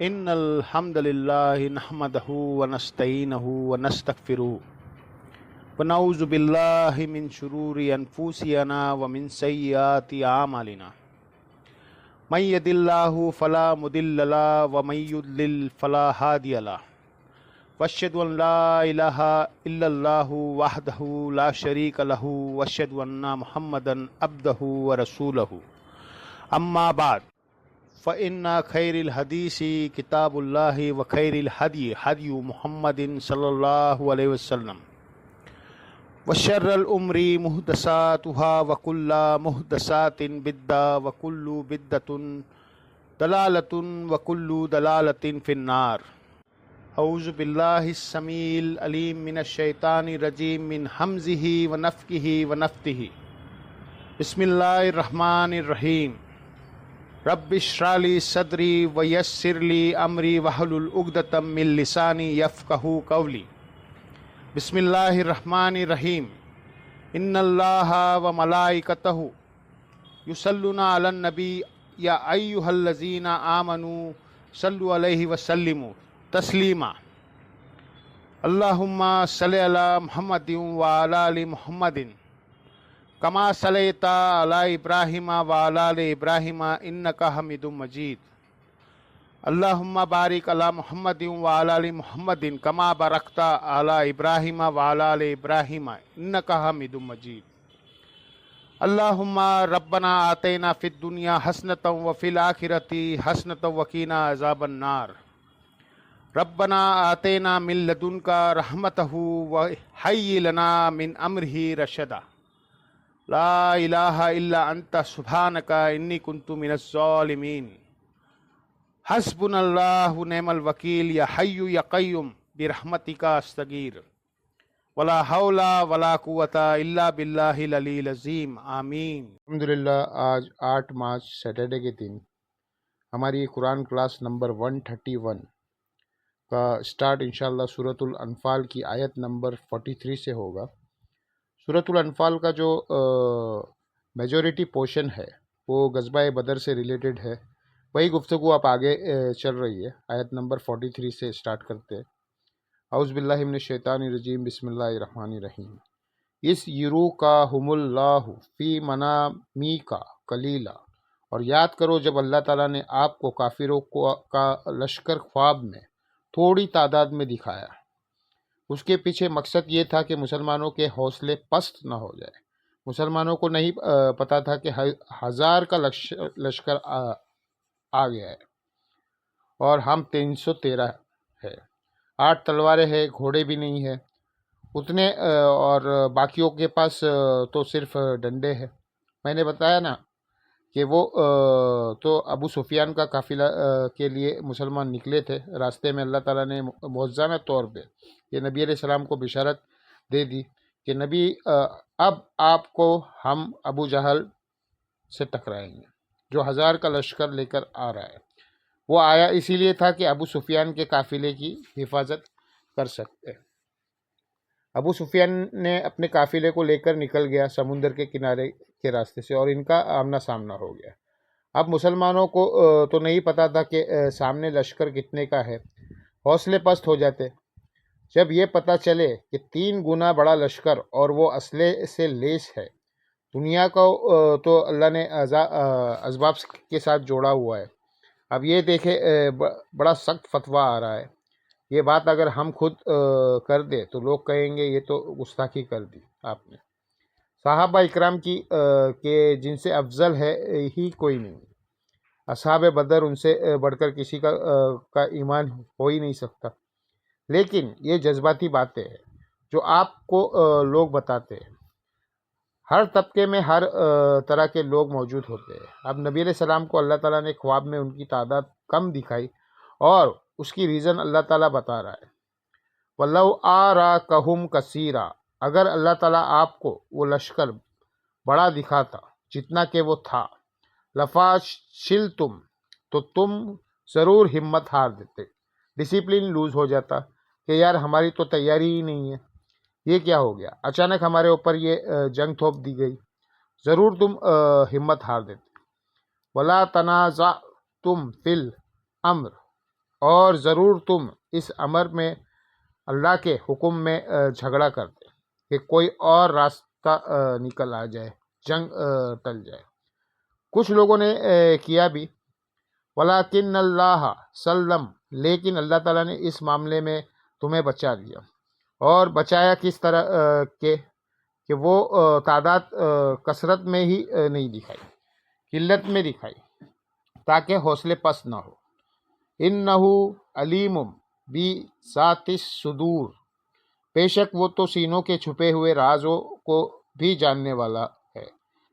ان الحمد للہ نحمده ونستعینه ونستغفره ونعوذ باللہ من شرور انفسنا ومن سیئات اعمالنا من يهد الله فلا مضل له ومن يضلل فلا هادي له واشهد ان لا اله الا الله وحده لا شريك له واشهد ان محمدا عبده ورسوله اما بعد فإن خير الحديث كتاب الله وخير الهدي هدي محمد صلى الله عليه وسلم وشر الأمور محدثاتها وكل محدثات بدعة وكل بدعة ضلالة وكل ضلالة في النار. أعوذ بالله السميع العليم من الشيطان الرجيم من همزه ونفخه ونفثه. بسم الله الرحمن الرحيم. رب اشرح لي صدري ويسر لي امري واحلل عقدة من لساني يفقهوا قولي. بسم الله الرحمن الرحيم. ان الله وملائكته يصلون على النبي يا ايها الذين آمنوا صلوا عليه وسلموا تسليما. اللهم صل على محمد وعلى ال محمد کما صلیت علی ابراہیم وعلی آل ابراہیم انک حمید مجید. اللہم بارک علی محمد وعلی آل محمد کما بارکت علی ابراہیم وعلی آل ابراہیم انک حمید مجید. اللہم ربنا آتینا فی الدنیا حسنۃ وفی الآخرۃ حسنۃ وقنا عذاب النار. ربنا آتینا من لدنک رحمتہ وہیئ لنا من امرہ رشدا. لا الہ الا انت سبحانک انی کنت من الظالمین. حسبنا اللہ ونعم الوکیل یا حی یا قیوم برحمتک استغیث ولا حول ولا قوۃ الا باللہ العلی العظیم. آمین. الحمدللہ آج 8 مارچ سیٹرڈے کے دن ہماری قرآن کلاس نمبر 131 کا سٹارٹ انشاءاللہ سورۃ الانفال کی آیت نمبر 43 سے ہوگا. سورۃ الانفال کا جو میجورٹی پورشن ہے وہ غزوہ بدر سے ریلیٹڈ ہے. وہی گفتگو آپ آگے چل رہی ہے. آیت نمبر 43 سے سٹارٹ کرتے ہیں. اعوذ باللہ من الشیطان الرجیم. بسم اللہ الرحمن الرحیم. اس یروکاہم اللہ فی منامک قلیلا. اور یاد کرو جب اللہ تعالیٰ نے آپ کو کافروں کا لشکر خواب میں تھوڑی تعداد میں دکھایا. اس کے پیچھے مقصد یہ تھا کہ مسلمانوں کے حوصلے پست نہ ہو جائے. مسلمانوں کو نہیں پتا تھا کہ 1000 کا لشکر آ گیا ہے اور ہم 313 ہے. 8 تلواریں ہیں، گھوڑے بھی نہیں ہیں اتنے، اور باقیوں کے پاس تو صرف ڈنڈے ہیں. میں نے بتایا نا کہ وہ تو ابو سفیان کا قافلہ کے لیے مسلمان نکلے تھے. راستے میں اللہ تعالیٰ نے معجزانہ طور پہ یہ نبی علیہ السلام کو بشارت دے دی کہ نبی اب آپ کو ہم ابو جہل سے ٹکرائیں گے جو 1000 کا لشکر لے کر آ رہا ہے. وہ آیا اسی لیے تھا کہ ابو سفیان کے قافلے کی حفاظت کر سکتے. ابو سفیان نے اپنے قافلے کو لے کر نکل گیا سمندر کے کنارے کے راستے سے اور ان کا آمنا سامنا ہو گیا. اب مسلمانوں کو تو نہیں پتا تھا کہ سامنے لشکر کتنے کا ہے. حوصلے پست ہو جاتے جب یہ پتہ چلے کہ 3 گنا بڑا لشکر اور وہ اسلحے سے لیس ہے. دنیا کو تو اللہ نے اسباب کے ساتھ جوڑا ہوا ہے. اب یہ دیکھے بڑا سخت فتویٰ آ رہا ہے. یہ بات اگر ہم خود کر دے تو لوگ کہیں گے یہ تو گستاخی کر دی آپ نے. صحابہ اکرام کی کہ جن سے افضل ہے ہی کوئی نہیں. اصحاب بدر ان سے بڑھ کر کسی کا ایمان ہو ہی نہیں سکتا. لیکن یہ جذباتی باتیں ہیں جو آپ کو لوگ بتاتے ہیں. ہر طبقے میں ہر طرح کے لوگ موجود ہوتے ہیں. اب نبی علیہ السلام کو اللہ تعالیٰ نے خواب میں ان کی تعداد کم دکھائی اور اس کی ریزن اللہ تعالیٰ بتا رہا ہے. وَلَوْ آرَاكَهُمْ كَثِيرًا. اگر اللہ تعالیٰ آپ کو وہ لشکر بڑا دکھاتا جتنا کہ وہ تھا، لَفَشِلْتُمْ تو تم ضرور ہمت ہار دیتے، ڈسپلن لوز ہو جاتا کہ یار ہماری تو تیاری ہی نہیں ہے، یہ کیا ہو گیا، اچانک ہمارے اوپر یہ جنگ تھوپ دی گئی، ضرور تم ہمت ہار دیتے. وَلَا تَنَازَعْتُمْ فِي الْأَمْرِ. اور ضرور تم اس امر میں اللہ کے حکم میں جھگڑا کرتے کہ کوئی اور راستہ نکل آ جائے، جنگ ٹل جائے۔ کچھ لوگوں نے کیا بھی، وَلَٰكِنَّ اللَّهَ سَلَّمَ، لیکن اللہ تعالیٰ نے اس معاملے میں تمہیں بچا دیا۔ اور بچایا کس طرح کہ وہ تعداد کثرت میں ہی نہیں دکھائی، قلت میں دکھائی، تاکہ حوصلے پست نہ ہو۔ اِنَّهُ عَلِیمٌ بِذَاتِ الصُّدُورِ، بے شک وہ تو سینوں کے چھپے ہوئے رازوں کو بھی جاننے والا ہے۔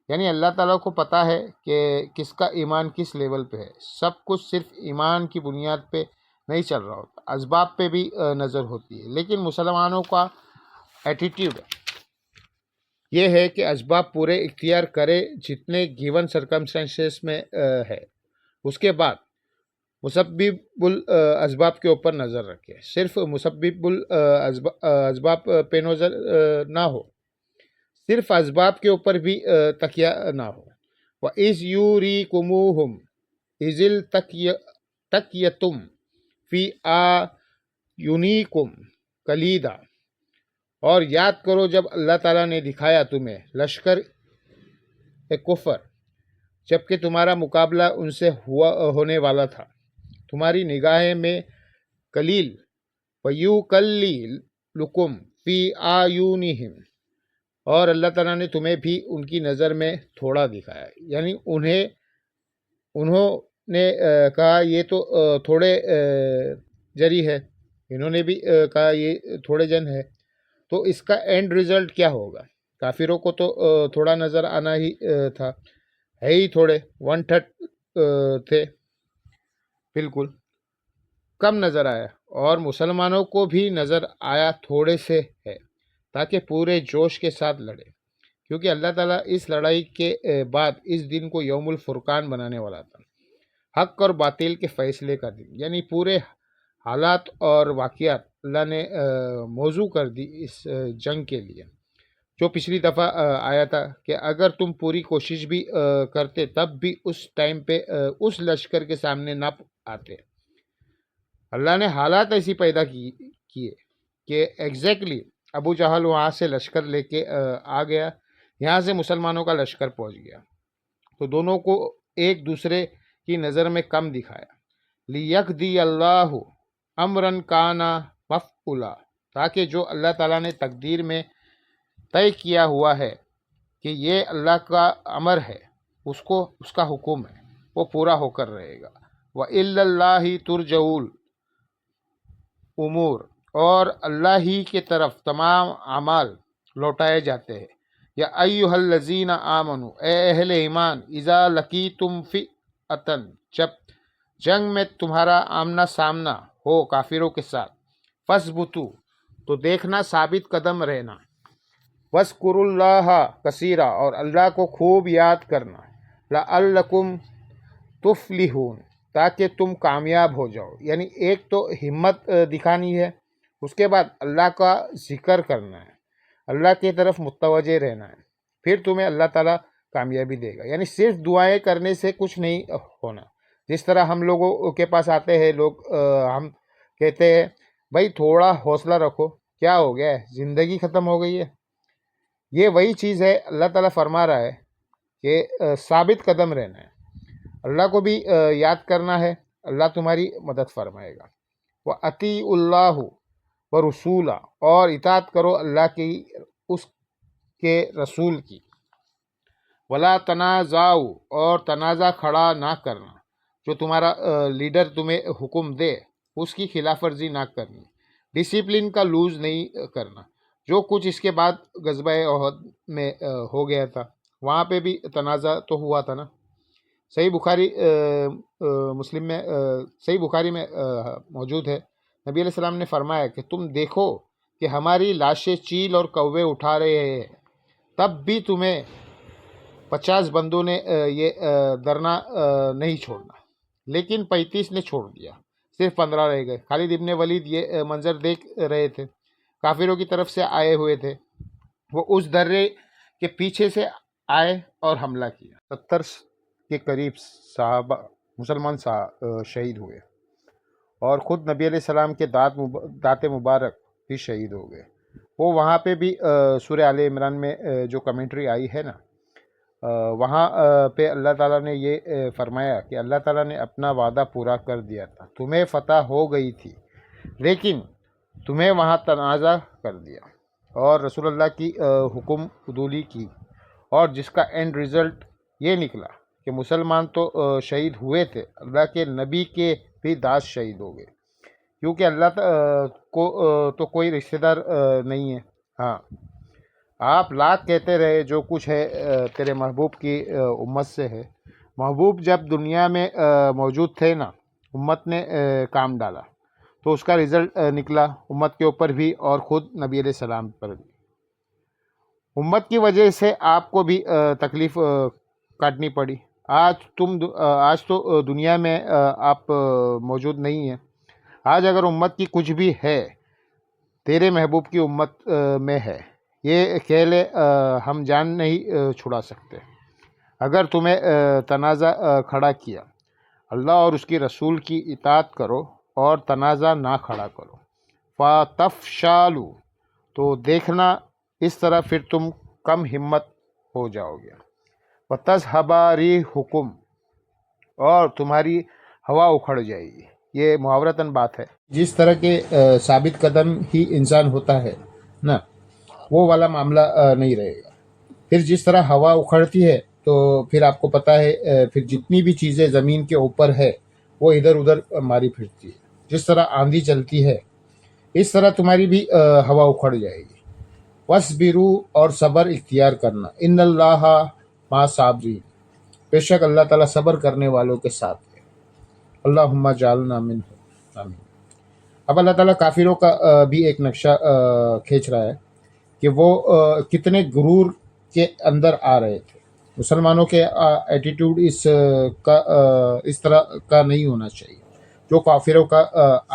یعنی اللہ تعالیٰ کو پتہ ہے کہ کس کا ایمان کس لیول پہ ہے۔ سب کچھ صرف ایمان کی بنیاد پہ نہیں چل رہا ہوتا، اسباب پہ بھی نظر ہوتی ہے۔ لیکن مسلمانوں کا ایٹیٹیوڈ یہ ہے کہ اسباب پورے اختیار کرے جتنے گیون سرکمسٹانسز میں ہے، اس کے بعد مسبب الاسباب کے اوپر نظر رکھے، صرف مسبب الاسباب پہ نظر نہ ہو، صرف اسباب کے اوپر بھی تکیہ نہ ہو۔ وَإِذْ يُرِيكُمُوهُمْ إِذِ الْتَقْيَتُمْ فِي أَعْيُنِكُمْ قَلِيلًا، اور یاد کرو جب اللہ تعالیٰ نے دکھایا تمہیں لشکر کفر، جبکہ تمہارا مقابلہ ان سے ہونے والا تھا، تمہاری نگاہیں میں قلیل، وَيُقَلِّلُكُمْ فِي أَعْيُنِهِمْ، اور اللہ تعالیٰ نے تمہیں بھی ان کی نظر میں تھوڑا دکھایا۔ یعنی انہوں نے کہا یہ تو تھوڑے جری ہے، انہوں نے بھی کہا یہ تھوڑے جن ہے، تو اس کا اینڈ ریزلٹ کیا ہوگا؟ کافروں کو تو تھوڑا نظر آنا ہی تھا، ہے ہی تھوڑے، 1/3 تھے، بالکل کم نظر آیا، اور مسلمانوں کو بھی نظر آیا تھوڑے سے ہے، تاکہ پورے جوش کے ساتھ لڑے، کیونکہ اللہ تعالیٰ اس لڑائی کے بعد اس دن کو یوم الفرقان بنانے والا تھا، حق اور باطل کے فیصلے کا دن۔ یعنی پورے حالات اور واقعات اللہ نے موضوع کر دی اس جنگ کے لیے، جو پچھلی دفعہ آیا تھا کہ اگر تم پوری کوشش بھی کرتے تب بھی اس ٹائم پہ اس لشکر کے سامنے نہ آتے۔ اللہ نے حالات ایسی پیدا کیے کہ ایگزیکٹلی ابو جہل وہاں سے لشکر لے کے آ گیا، یہاں سے مسلمانوں کا لشکر پہنچ گیا، تو دونوں کو ایک دوسرے کی نظر میں کم دکھایا۔ لِيَقْضِيَ اللَّهُ أَمْرًا كَانَ مَفْعُولًا، تاکہ جو اللہ تعالیٰ نے تقدیر میں طے کیا ہوا ہے کہ یہ اللہ کا امر ہے، اس کا حکم ہے، وہ پورا ہو کر رہے گا۔ وَإِلَّا اللَّهِ تُرْجَعُ الْأُمُورُ، اور اللہ ہی کے طرف تمام اعمال لوٹائے جاتے ہیں۔ یا ایھا الذین آمنوا، اے اہل ایمان، اذا لقیتم فئۃ، جب جنگ میں تمہارا آمنا سامنا ہو کافروں کے ساتھ، فاثبتوا، تو دیکھنا ثابت قدم رہنا، واذکروا اللہ کثیرا، اور اللہ کو خوب یاد کرنا، لعلکم تفلحون، تاکہ تم کامیاب ہو جاؤ۔ یعنی ایک تو ہمت دکھانی ہے، اس کے بعد اللہ کا ذکر کرنا ہے، اللہ کی طرف متوجہ رہنا ہے، پھر تمہیں اللہ تعالیٰ کامیابی دے گا۔ یعنی صرف دعائیں کرنے سے کچھ نہیں ہونا۔ جس طرح ہم لوگوں کے پاس آتے ہیں لوگ، ہم کہتے ہیں بھائی تھوڑا حوصلہ رکھو، کیا ہو گیا ہے، زندگی ختم ہو گئی ہے؟ یہ وہی چیز ہے، اللہ تعالیٰ فرما رہا ہے کہ ثابت قدم رہنا ہے، اللہ کو بھی یاد کرنا ہے، اللہ تمہاری مدد فرمائے گا۔ وَأَطِیعُوا اللَّهَ وَرَسُولَهُ، اور اطاعت کرو اللہ کی، اس کے رسول کی۔ وَلَا تَنَازَعُوا، اور تنازع کھڑا نہ کرنا، جو تمہارا لیڈر تمہیں حکم دے اس کی خلاف ورزی نہ کرنی، ڈسپلن کا لوز نہیں کرنا، جو کچھ اس کے بعد غزوہ احد میں ہو گیا تھا، وہاں پہ بھی تنازع تو ہوا تھا نا۔ صحیح بخاری میں موجود ہے، نبی علیہ السلام نے فرمایا کہ تم دیکھو کہ ہماری لاشیں چیل اور کوے اٹھا رہے ہیں، تب بھی تمہیں 50 بندوں نے یہ ڈرنا نہیں چھوڑنا، لیکن 35 نے چھوڑ دیا، صرف 15 رہ گئے۔ خالد ابن ولید یہ منظر دیکھ رہے تھے، کافروں کی طرف سے آئے ہوئے تھے، وہ اس درے کے پیچھے سے آئے اور حملہ کیا، 70 کے قریب صحابہ مسلمان شہید ہوئے۔ اور خود نبی علیہ السلام کے دانت مبارک بھی شہید ہو گئے۔ وہ وہاں پہ بھی سورہ آل عمران میں جو کمنٹری آئی ہے نا، وہاں پہ اللہ تعالیٰ نے یہ فرمایا کہ اللہ تعالیٰ نے اپنا وعدہ پورا کر دیا تھا، تمہیں فتح ہو گئی تھی لیکن تمہیں وہاں تنازع کر دیا اور رسول اللہ کی حکم عدولی کی، اور جس کا اینڈ رزلٹ یہ نکلا کہ مسلمان تو شہید ہوئے تھے، اللہ کے نبی کے بھی داس شہید ہو گئے، کیونکہ اللہ کو تو کوئی رشتہ دار نہیں ہے۔ ہاں، آپ لاکھ کہتے رہے جو کچھ ہے تیرے محبوب کی امت سے ہے۔ محبوب جب دنیا میں موجود تھے نا، امت نے کام ڈالا تو اس کا رزلٹ نکلا امت کے اوپر بھی اور خود نبی علیہ السلام پر بھی۔ امت کی وجہ سے آپ کو بھی تکلیف کاٹنی پڑی۔ آج تو دنیا میں آپ موجود نہیں ہیں۔ آج اگر امت کی کچھ بھی ہے، تیرے محبوب کی امت میں ہے، یہ کہہ لے ہم جان نہیں چھڑا سکتے۔ اگر تمہیں تنازع کھڑا کیا، اللہ اور اس کی رسول کی اطاعت کرو اور تنازع نہ کھڑا کرو۔ فَتَفْشَلُوا، تو دیکھنا اس طرح پھر تم کم ہمت ہو جاؤ گے۔ وَتَذْهَبَ رِيحُكُمْ، اور تمہاری ہوا اکھڑ جائے گی۔ یہ محاورتاً بات ہے۔ جس طرح کے ثابت قدم ہی انسان ہوتا ہے نا، وہ والا معاملہ نہیں رہے گا۔ پھر جس طرح ہوا اکھڑتی ہے تو پھر آپ کو پتہ ہے پھر جتنی بھی چیزیں زمین کے اوپر ہے وہ ادھر ادھر ماری پھرتی ہے۔ جس طرح آندھی چلتی ہے اس طرح تمہاری بھی ہوا اکھڑ جائے گی۔ وَاصْبِرُوا، اور صبر اختیار کرنا۔ ان اللہ مع الصابرین، بے شک اللہ تعالیٰ صبر کرنے والوں کے ساتھ ہے۔ اللہم اجعلنا منہم، آمین۔ اب اللہ تعالیٰ کافروں کا بھی ایک نقشہ کھینچ رہا ہے کہ وہ کتنے غرور کے اندر آ رہے تھے۔ مسلمانوں کے ایٹیٹیوڈ اس طرح کا نہیں ہونا چاہیے جو کافروں کا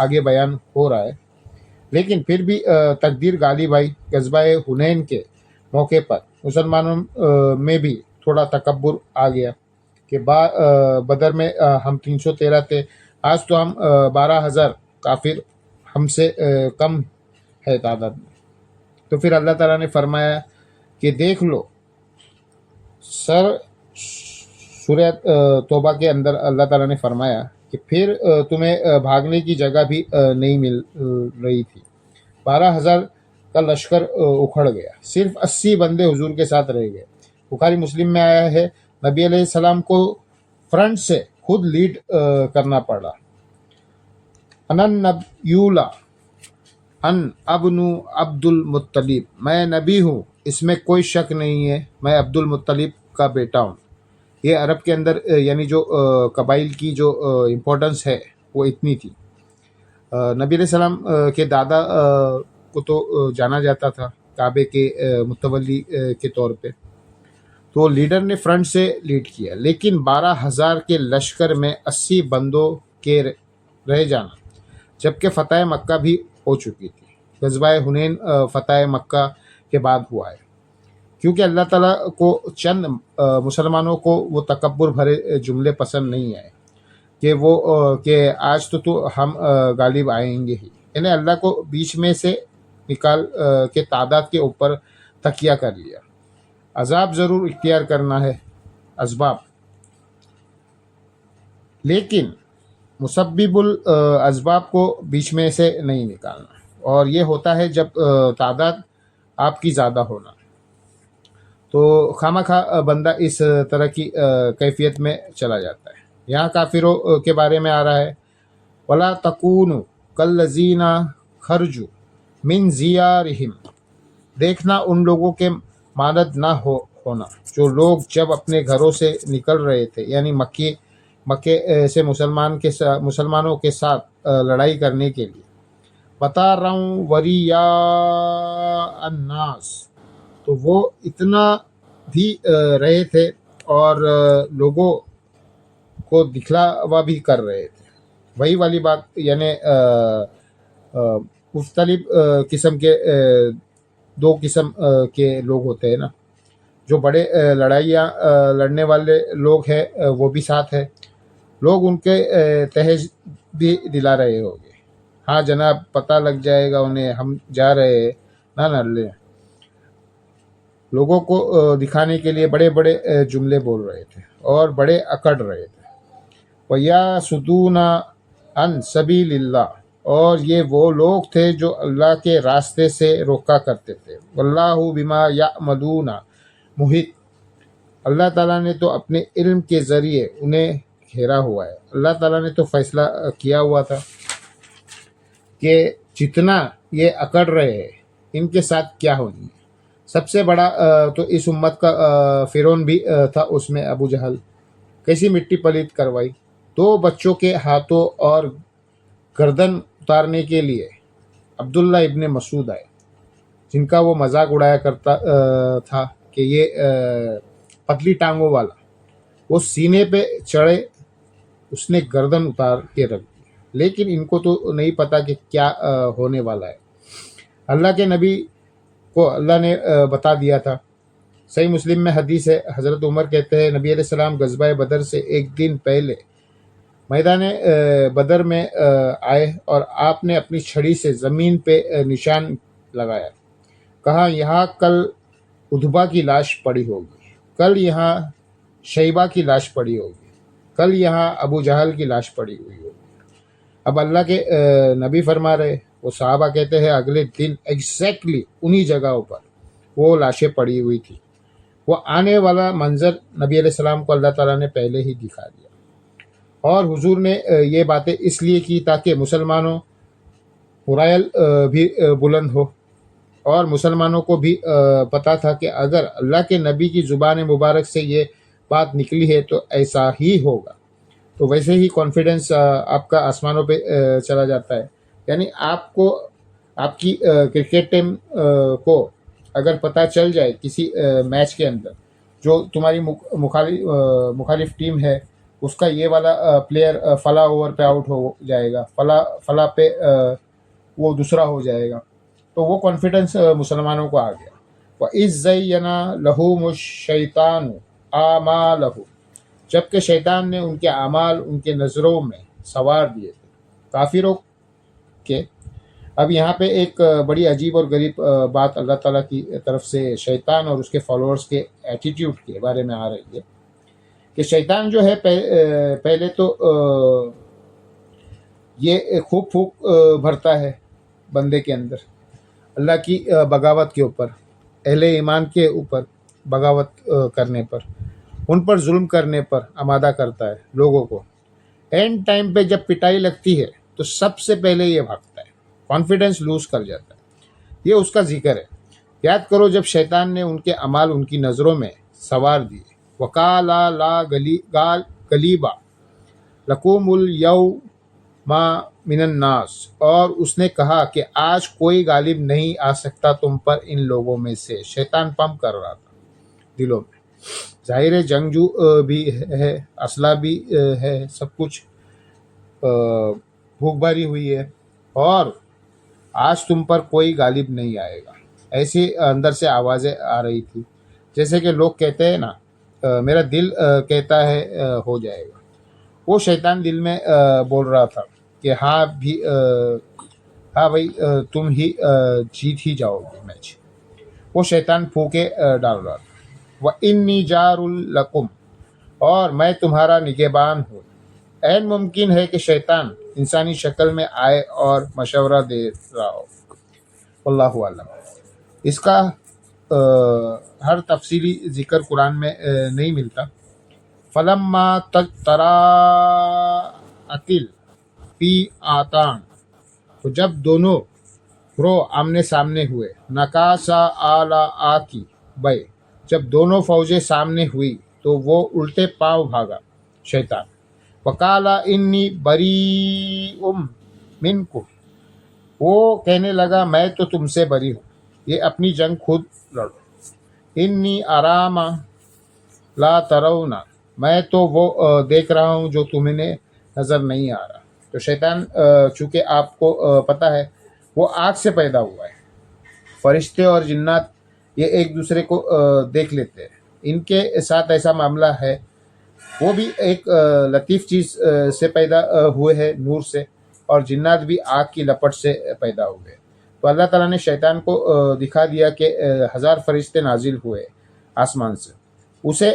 آگے بیان ہو رہا ہے، لیکن پھر بھی تقدیر غالب آئی۔ غزوہ حنین کے موقع پر مسلمانوں میں بھی تھوڑا تکبر آ گیا کہ بدر میں ہم 313 تھے، آج تو ہم 12,000 کافر ہم سے کم ہے تعداد میں۔ تو پھر اللہ تعالیٰ نے فرمایا کہ دیکھ لو، سورہ توبہ کے اندر اللہ تعالیٰ نے فرمایا کہ پھر تمہیں بھاگنے کی جگہ بھی نہیں مل رہی تھی، 12,000 کا لشکر اکھڑ گیا، صرف 80 بندے حضور کے ساتھ رہ گئے۔ بخاری مسلم میں آیا ہے نبی علیہ السلام کو فرنٹ سے خود لیڈ کرنا پڑا۔ انَّنَّبِيُّ ان ابن عبد المطلب، میں نبی ہوں اس میں کوئی شک نہیں ہے، میں عبد المطلب کا بیٹا ہوں۔ یہ عرب کے اندر یعنی جو قبائل کی جو امپورٹنس ہے وہ اتنی تھی۔ نبی علیہ السلام کے دادا کو تو جانا جاتا تھا کعبے کے متولی کے طور پہ، تو لیڈر نے فرنٹ سے لیڈ کیا، لیکن 12,000 کے لشکر میں 80 بندوں کے رہ جانا، جبکہ فتح مکہ بھی ہو چکی تھی۔ غزوہ حنین فتح مکہ کے بعد ہوا ہے، کیونکہ اللہ تعالیٰ کو چند مسلمانوں کو وہ تکبر بھرے جملے پسند نہیں آئے کہ آج تو ہم غالب آئیں گے ہی، یعنی اللہ کو بیچ میں سے نکال کے تعداد کے اوپر تکیہ کر لیا۔ عذاب ضرور اختیار کرنا ہے، اسباب، لیکن مسبب الاسباب کو بیچ میں سے نہیں نکالنا، اور یہ ہوتا ہے جب تعداد آپ کی زیادہ ہونا، تو خواہ خواہ بندہ اس طرح کی کیفیت میں چلا جاتا ہے۔ یہاں کافروں کے بارے میں آ رہا ہے وَلَا تَكُونُوا كَالَّذِينَ خَرَجُوا مِن دِيَارِهِمْ، دیکھنا ان لوگوں کے مانند نہ ہونا جو لوگ جب اپنے گھروں سے نکل رہے تھے، یعنی مکے سے مسلمانوں کے ساتھ لڑائی کرنے کے لیے، وَتَرَوْا وَرِيَاءَ النَّاسِ، تو وہ اتنا بھی رہے تھے اور لوگوں کو دکھلاوا بھی کر رہے تھے۔ وہی والی بات، یعنی مختلف قسم کے دو قسم کے لوگ ہوتے ہیں نا، جو بڑے لڑائیاں لڑنے والے لوگ ہیں وہ بھی ساتھ ہے، لوگ ان کے تہج بھی دلا رہے ہوں گے، ہاں جناب پتہ لگ جائے گا انہیں ہم جا رہے ہیں، نہ لے لوگوں کو دکھانے کے لیے بڑے بڑے جملے بول رہے تھے اور بڑے اکڑ رہے تھے۔ وَيَصُدُّونَ عَن سَبِيلِ اللَّهِ، اور یہ وہ لوگ تھے جو اللہ کے راستے سے روکا کرتے تھے۔ وَاللَّهُ بِمَا يَعْمَلُونَ مُحِيطٌ، اللہ تعالیٰ نے تو اپنے علم کے ذریعے انہیں گھیرا ہوا ہے۔ اللہ تعالیٰ نے تو فیصلہ کیا ہوا تھا کہ جتنا یہ اکڑ رہے ہیں ان کے ساتھ کیا ہونی ہے۔ سب سے بڑا تو اس امت کا فرعون بھی تھا، اس میں ابو جہل، کیسی مٹی پلیت کروائی۔ 2 بچوں کے ہاتھوں اور گردن اتارنے کے لیے عبداللہ ابن مسعود آئے، جن کا وہ مذاق اڑایا کرتا تھا کہ یہ پتلی ٹانگوں والا، وہ سینے پہ چڑھے، اس نے گردن اتار کے رکھ دی، لیکن ان کو تو نہیں پتا کہ کیا ہونے والا ہے۔ اللہ کے نبی کو اللہ نے بتا دیا تھا۔ صحیح مسلم میں حدیث ہے، حضرت عمر کہتے ہیں نبی علیہ السلام غزوہ بدر سے ایک دن پہلے میدان بدر میں آئے اور آپ نے اپنی چھڑی سے زمین پہ نشان لگایا، کہا یہاں کل ادبا کی لاش پڑی ہوگی، کل یہاں شیبہ کی لاش پڑی ہوگی، کل یہاں ابو جہل کی لاش پڑی ہوئی ہوگی۔ اب اللہ کے نبی فرما رہے، وہ صحابہ کہتے ہیں اگلے دن ایگزیکٹلی انہی جگہوں پر وہ لاشیں پڑی ہوئی تھی۔ وہ آنے والا منظر نبی علیہ السلام کو اللہ تعالیٰ نے پہلے ہی دکھا دیا، اور حضور نے یہ باتیں اس لیے کی تاکہ مسلمانوں مرائل بھی بلند ہو، اور مسلمانوں کو بھی پتا تھا کہ اگر اللہ کے نبی کی زبان مبارک سے یہ بات نکلی ہے تو ایسا ہی ہوگا، تو ویسے ہی کانفیڈنس آپ کا آسمانوں پہ چلا جاتا ہے۔ یعنی آپ کو آپ کی کرکٹ ٹیم کو اگر پتہ چل جائے کسی میچ کے اندر، جو تمہاری مخالف ٹیم ہے، اس کا یہ والا پلیئر فلاں اوور پہ آؤٹ ہو جائے گا، فلاں پہ وہ دوسرا ہو جائے گا، تو وہ کانفیڈنس مسلمانوں کو آ گیا۔ وَإِذْ زَيَّنَ لَهُمُ الشَّيْطَانُ أَعْمَالَهُمْ، جبکہ شیطان نے ان کے اعمال ان کے نظروں میں سوار دیے تھے کافروں کے۔ اب یہاں پہ ایک بڑی عجیب اور غریب بات اللہ تعالیٰ کی طرف سے شیطان اور اس کے فالوورز کے ایٹیٹیوڈ کے بارے میں آ رہی ہے کہ شیطان جو ہے پہلے تو یہ خوب پھونک بھرتا ہے بندے کے اندر، اللہ کی بغاوت کے اوپر، اہل ایمان کے اوپر بغاوت کرنے پر، ان پر ظلم کرنے پر آمادہ کرتا ہے لوگوں کو۔ اینڈ ٹائم پہ جب پٹائی لگتی ہے تو سب سے پہلے یہ بھاگتا ہے، کانفیڈنس لوز کر جاتا ہے۔ یہ اس کا ذکر ہے۔ یاد کرو جب شیطان نے ان کے اعمال ان کی نظروں میں سوار دیے، وَقَالَ لَا غَالِبَ لَكُمُ الْيَوْمَ مِنَ النَّاسِ، اور اس نے کہا کہ آج کوئی غالب نہیں آ سکتا تم پر ان لوگوں میں سے۔ شیطان پمپ کر رہا تھا دلوں میں۔ ظاہر ہے جنگجو بھی ہے، اسلحہ بھی ہے، سب کچھ بھوک بھری ہوئی ہے، اور آج تم پر کوئی غالب نہیں آئے گا، ایسی اندر سے آوازیں آ رہی تھی، جیسے کہ لوگ کہتے ہیں نا میرا دل کہتا ہے ہو جائے گا۔ وہ شیطان دل میں بول رہا تھا کہ ہاں بھائی تم ہی جیت ہی جاؤ گے میچ۔ وہ شیطان پھونکے ڈال رہا تھا۔ وَإِنِّي جَارٌ لَكُمْ، اور میں تمہارا نگہبان ہوں۔ عین ممکن ہے کہ شیطان انسانی شکل میں آئے اور مشورہ دے رہا ہو، واللہ اعلم۔ اس کا ہر تفصیلی ذکر قرآن میں نہیں ملتا۔ فَلَمَّا تَرَاءَتِ الْفِئَتَانِ، تو جب دونوں گروہ آمنے سامنے ہوئے، نَكَاسَ عَلَىٰ عَقِبَيْهِ، جب دونوں فوجیں سامنے ہوئی تو وہ الٹے پاؤں بھاگا شیطان۔ وَقَالَ إِنِّي بَرِيءٌ مِّنكُمْ، وہ کہنے لگا میں تو تم سے بری ہوں، یہ اپنی جنگ خود لڑو۔ إِنِّي أَرَىٰ مَا لَا تَرَوْنَ، میں تو وہ دیکھ رہا ہوں جو تمہیں نظر نہیں آ رہا۔ تو شیطان چونکہ آپ کو پتہ ہے وہ آگ سے پیدا ہوا ہے، فرشتے اور جنات یہ ایک دوسرے کو دیکھ لیتے ہیں، ان کے ساتھ ایسا معاملہ ہے وہ بھی ایک لطیف چیز سے پیدا ہوئے ہیں، نور سے، اور جنات بھی آگ کی لپٹ سے پیدا ہوئے۔ تو اللہ تعالیٰ نے شیطان کو دکھا دیا کہ 1000 فرشتے نازل ہوئے آسمان سے، اسے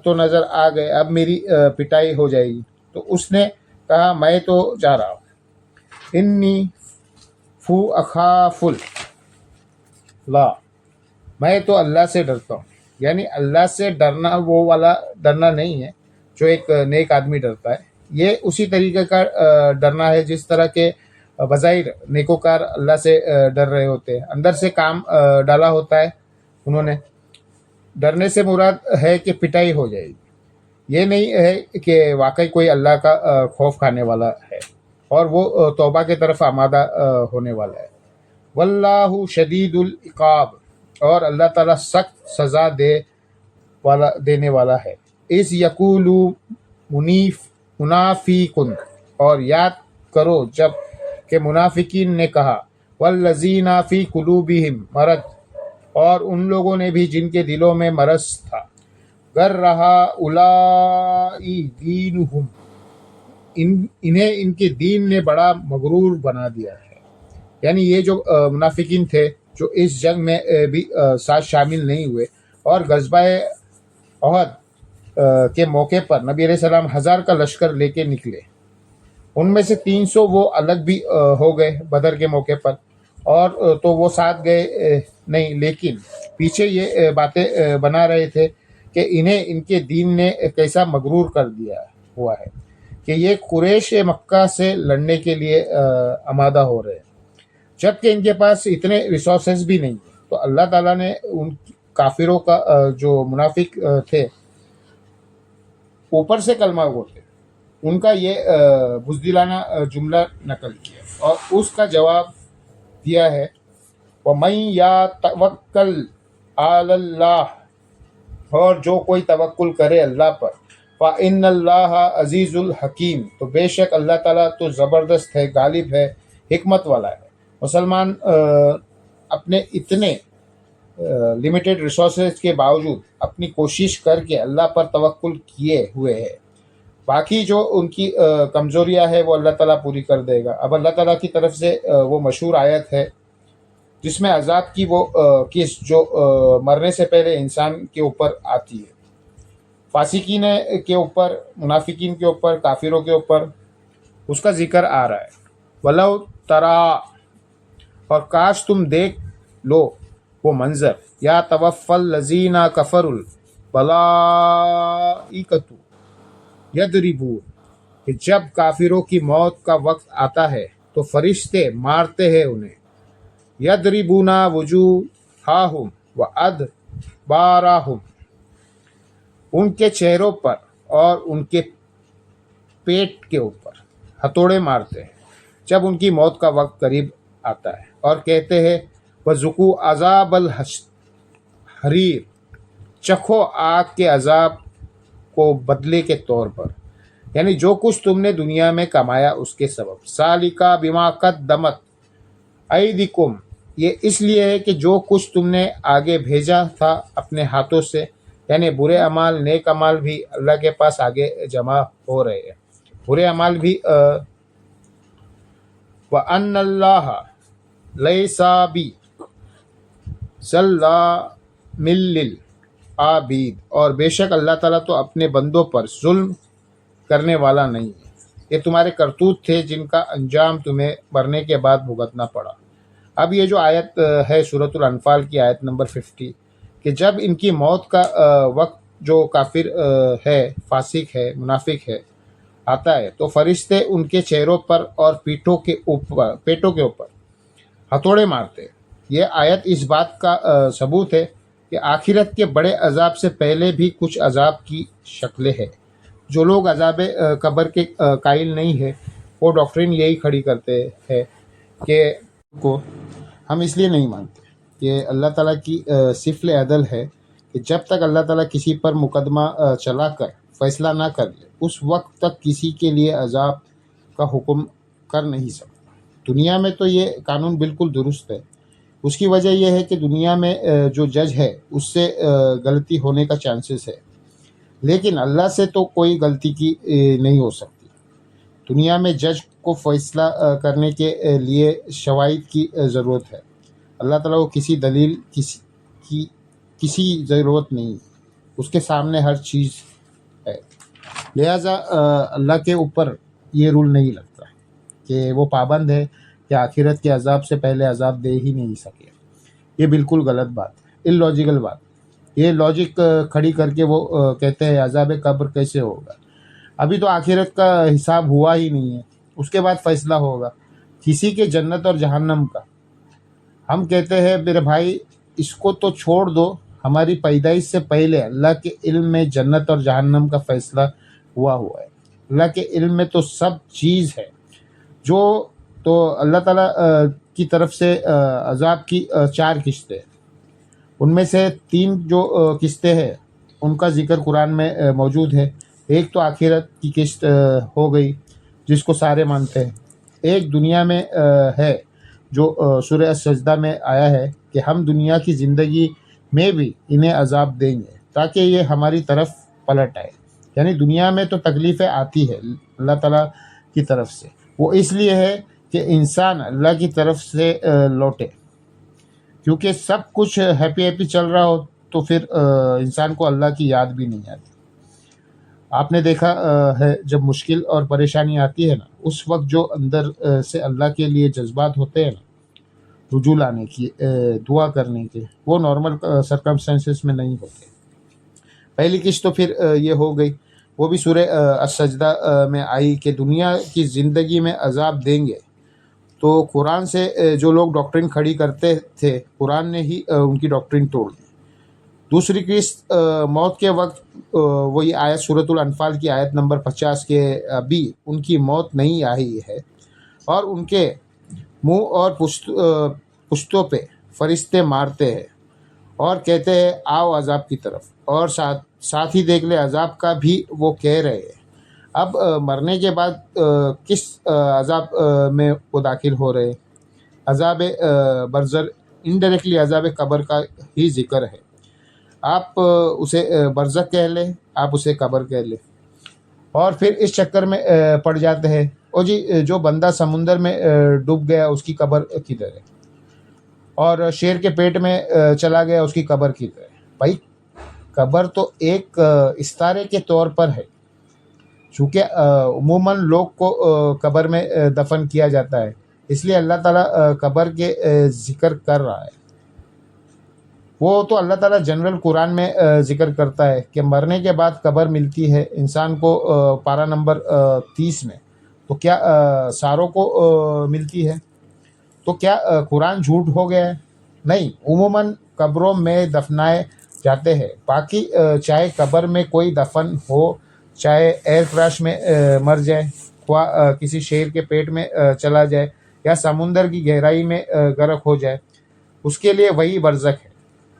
تو نظر آ گئے، اب میری پٹائی ہو جائے گی۔ تو اس نے کہا میں تو جا رہا ہوں، انی فو اخاف اللہ، میں تو اللہ سے ڈرتا ہوں۔ یعنی اللہ سے ڈرنا وہ والا ڈرنا نہیں ہے جو ایک نیک آدمی ڈرتا ہے، یہ اسی طریقے کا ڈرنا ہے جس طرح کے بظاہر نیکوکار اللہ سے ڈر رہے ہوتے ہیں، اندر سے کام ڈالا ہوتا ہے انہوں نے۔ ڈرنے سے مراد ہے کہ پٹائی ہو جائے گی، یہ نہیں ہے کہ واقعی کوئی اللہ کا خوف کھانے والا ہے اور وہ توبہ کی طرف آمادہ ہونے والا ہے۔ واللہ شدید العقاب، اور اللہ تعالیٰ سخت سزا دینے والا ہے۔ اس یقول منافقون، اور یاد کرو جب کہ منافقین نے کہا، والذین فی قلوبہم مرض، اور ان لوگوں نے بھی جن کے دلوں میں مرض تھا، غر رہا اولائی دینہم، انہیں ان کے دین نے بڑا مغرور بنا دیا ہے۔ یعنی یہ جو منافقین تھے جو اس جنگ میں بھی ساتھ شامل نہیں ہوئے، اور غزوہ احد کے موقع پر نبی علیہ السلام 1000 کا لشکر لے کے نکلے، ان میں سے 300 وہ الگ بھی ہو گئے بدر کے موقع پر، اور تو وہ ساتھ گئے نہیں، لیکن پیچھے یہ باتیں بنا رہے تھے کہ انہیں ان کے دین نے کیسا مغرور کر دیا ہوا ہے کہ یہ قریش مکہ سے لڑنے کے لیے آمادہ ہو رہے ہیں، جبکہ ان کے پاس اتنے ریسورسز بھی نہیں ہیں۔ تو اللہ تعالیٰ نے ان کافروں کا جو منافق تھے، اوپر سے کلمہ گو تھے، ان کا یہ بزدلانہ جملہ نقل کیا اور اس کا جواب دیا ہے، وَمَن يَتَوَکَّلْ عَلَى اللَّهِ، اور جو کوئی توکل کرے اللہ پر، فَإِنَّ اللَّهَ عَزِيزُ الْحَكِيمُ، تو بے شک اللہ تعالیٰ تو زبردست ہے، غالب ہے، حکمت والا ہے۔ مسلمان اپنے اتنے لمیٹڈ ریسورسز کے باوجود اپنی کوشش کر کے اللہ پر توکل کیے ہوئے ہے، باقی جو ان کی کمزوریاں ہے وہ اللہ تعالیٰ پوری کر دے گا۔ اب اللہ تعالیٰ کی طرف سے وہ مشہور آیت ہے جس میں عذاب کی وہ قسط جو مرنے سے پہلے انسان کے اوپر آتی ہے، فاسقین کے اوپر، منافقین کے اوپر، کافروں کے اوپر، اس کا ذکر آ رہا ہے۔ وَلَوْ تَرَىٰ، اور کاش تم دیکھ لو وہ منظر، یا توفی الذین کفروا الملائکۃ یضربون، کہ جب کافروں کی موت کا وقت آتا ہے تو فرشتے مارتے ہیں انہیں، یضربون وجوہہم وادبارہم، ان کے چہروں پر اور ان کے پیٹ کے اوپر ہتھوڑے مارتے ہیں جب ان کی موت کا وقت قریب آتا ہے، اور کہتے ہیں وَذُوقُوا عَذَابَ الْحَرِیق، چکھو آگ کے عذاب کو بدلے کے طور پر، یعنی جو کچھ تم نے دنیا میں کمایا اس کے سبب، ذَلِکَ بِمَا قَدَّمَتْ أَیْدِیکُم، یہ اس لیے ہے کہ جو کچھ تم نے آگے بھیجا تھا اپنے ہاتھوں سے، یعنی برے اعمال نیک اعمال بھی اللہ کے پاس آگے جمع ہو رہے ہیں، برے اعمال بھی وَأَنَّ اللَّهَ لَيْسَ بِظَلَّامٍ لِّلْعَبِیدِ، اور بے شک اللہ تعالیٰ تو اپنے بندوں پر ظلم کرنے والا نہیں ہے۔ یہ تمہارے کرتوت تھے جن کا انجام تمہیں مرنے کے بعد بھگتنا پڑا۔ اب یہ جو آیت ہے سورۃ الانفال کی آیت نمبر 50، کہ جب ان کی موت کا وقت جو کافر ہے، فاسق ہے، منافق ہے، آتا ہے تو فرشتے ان کے چہروں پر اور پیٹوں کے اوپر ہتھوڑے مارتے ہیں۔ یہ آیت اس بات کا ثبوت ہے کہ آخرت کے بڑے عذاب سے پہلے بھی کچھ عذاب کی شکلیں ہیں۔ جو لوگ عذاب قبر کے قائل نہیں ہیں، وہ ڈاکٹرین یہی کھڑی کرتے ہیں کہ کو ہم اس لیے نہیں مانتے کہ اللہ تعالیٰ کی سفل عدل ہے کہ جب تک اللہ تعالیٰ کسی پر مقدمہ چلا کر فیصلہ نہ کر لے، اس وقت تک کسی کے لیے عذاب کا حکم کر نہیں سکتا۔ دنیا میں تو یہ قانون بالکل درست ہے، اس کی وجہ یہ ہے کہ دنیا میں جو جج ہے اس سے غلطی ہونے کا چانسز ہے، لیکن اللہ سے تو کوئی غلطی کی نہیں ہو سکتی۔ دنیا میں جج کو فیصلہ کرنے کے لیے شواہد کی ضرورت ہے۔ اللہ تعالیٰ کو کسی دلیل کسی ضرورت نہیں، اس کے سامنے ہر چیز ہے۔ لہٰذا اللہ کے اوپر یہ رول نہیں لگتا کہ وہ پابند ہے کہ آخرت کے عذاب سے پہلے عذاب دے ہی نہیں سکے۔ یہ بالکل غلط بات ہے، اللوجیکل بات۔ یہ لاجک کھڑی کر کے وہ کہتے ہیں عذاب قبر کیسے ہوگا؟ ابھی تو آخرت کا حساب ہوا ہی نہیں ہے، اس کے بعد فیصلہ ہوگا کسی کے جنت اور جہنم کا۔ ہم کہتے ہیں میرے بھائی اس کو تو چھوڑ دو، ہماری پیدائش سے پہلے اللہ کے علم میں جنت اور جہنم کا فیصلہ ہوا ہے۔ اللہ کے علم میں تو سب چیز ہے۔ جو تو اللہ تعالیٰ کی طرف سے عذاب کی 4 قسطیں، ان میں سے 3 جو قسطیں ہیں ان کا ذکر قرآن میں موجود ہے۔ ایک تو آخرت کی قسط ہو گئی جس کو سارے مانتے ہیں۔ ایک دنیا میں ہے جو سورہ السجدہ میں آیا ہے کہ ہم دنیا کی زندگی میں بھی انہیں عذاب دیں گے تاکہ یہ ہماری طرف پلٹ آئے۔ یعنی دنیا میں تو تکلیفیں آتی ہے اللہ تعالیٰ کی طرف سے، وہ اس لیے ہے کہ انسان اللہ کی طرف سے لوٹے، کیونکہ سب کچھ ہیپی چل رہا ہو تو پھر انسان کو اللہ کی یاد بھی نہیں آتی۔ آپ نے دیکھا ہے جب مشکل اور پریشانی آتی ہے نا، اس وقت جو اندر سے اللہ کے لیے جذبات ہوتے ہیں نا، رجوع لانے کی، دعا کرنے کے، وہ نارمل سرکمسٹانسز میں نہیں ہوتے۔ پہلی قسط تو پھر یہ ہو گئی، وہ بھی سورہ السجدہ میں آئی کہ دنیا کی زندگی میں عذاب دیں گے۔ تو قرآن سے جو لوگ ڈاکٹرین کھڑی کرتے تھے، قرآن نے ہی ان کی ڈاکٹرین توڑ دی۔ دوسری قسط موت کے وقت، وہی آیت سورۃ الانفال کی آیت نمبر 50 کے ابھی ان کی موت نہیں آئی ہے، اور ان کے منہ اور پشتوں پہ فرشتے مارتے ہیں اور کہتے ہیں آؤ عذاب کی طرف، اور ساتھ ہی دیکھ لے عذاب کا بھی وہ کہہ رہے ہیں۔ اب مرنے کے بعد کس عذاب میں وہ داخل ہو رہے؟ عذاب برزخ، انڈائریکٹلی عذاب قبر کا ہی ذکر ہے۔ آپ اسے برزخ کہہ لیں، آپ اسے قبر کہہ لیں، اور پھر اس چکر میں پڑ جاتے ہیں اور جی جو بندہ سمندر میں ڈوب گیا اس کی قبر کدھر ہے، اور شیر کے پیٹ میں چلا گیا اس کی قبر کدھر ہے؟ بھائی قبر تو ایک استارے کے طور پر ہے، چونکہ عموماً لوگ کو قبر میں دفن کیا جاتا ہے، اس لیے اللہ تعالیٰ قبر کے ذکر کر رہا ہے۔ وہ تو اللہ تعالیٰ جنرل قرآن میں ذکر کرتا ہے کہ مرنے کے بعد قبر ملتی ہے انسان کو، پارہ نمبر 30 میں، تو کیا ساروں کو ملتی ہے؟ تو کیا قرآن جھوٹ ہو گیا ہے؟ نہیں، عموماً قبروں میں دفنائے جاتے ہیں، باقی چاہے قبر میں کوئی دفن ہو، چاہے ایئر کریش میں مر جائے، خواہ کسی شیر کے پیٹ میں چلا جائے، یا سمندر کی گہرائی میں غرق ہو جائے، اس کے لیے وہی برزخ ہے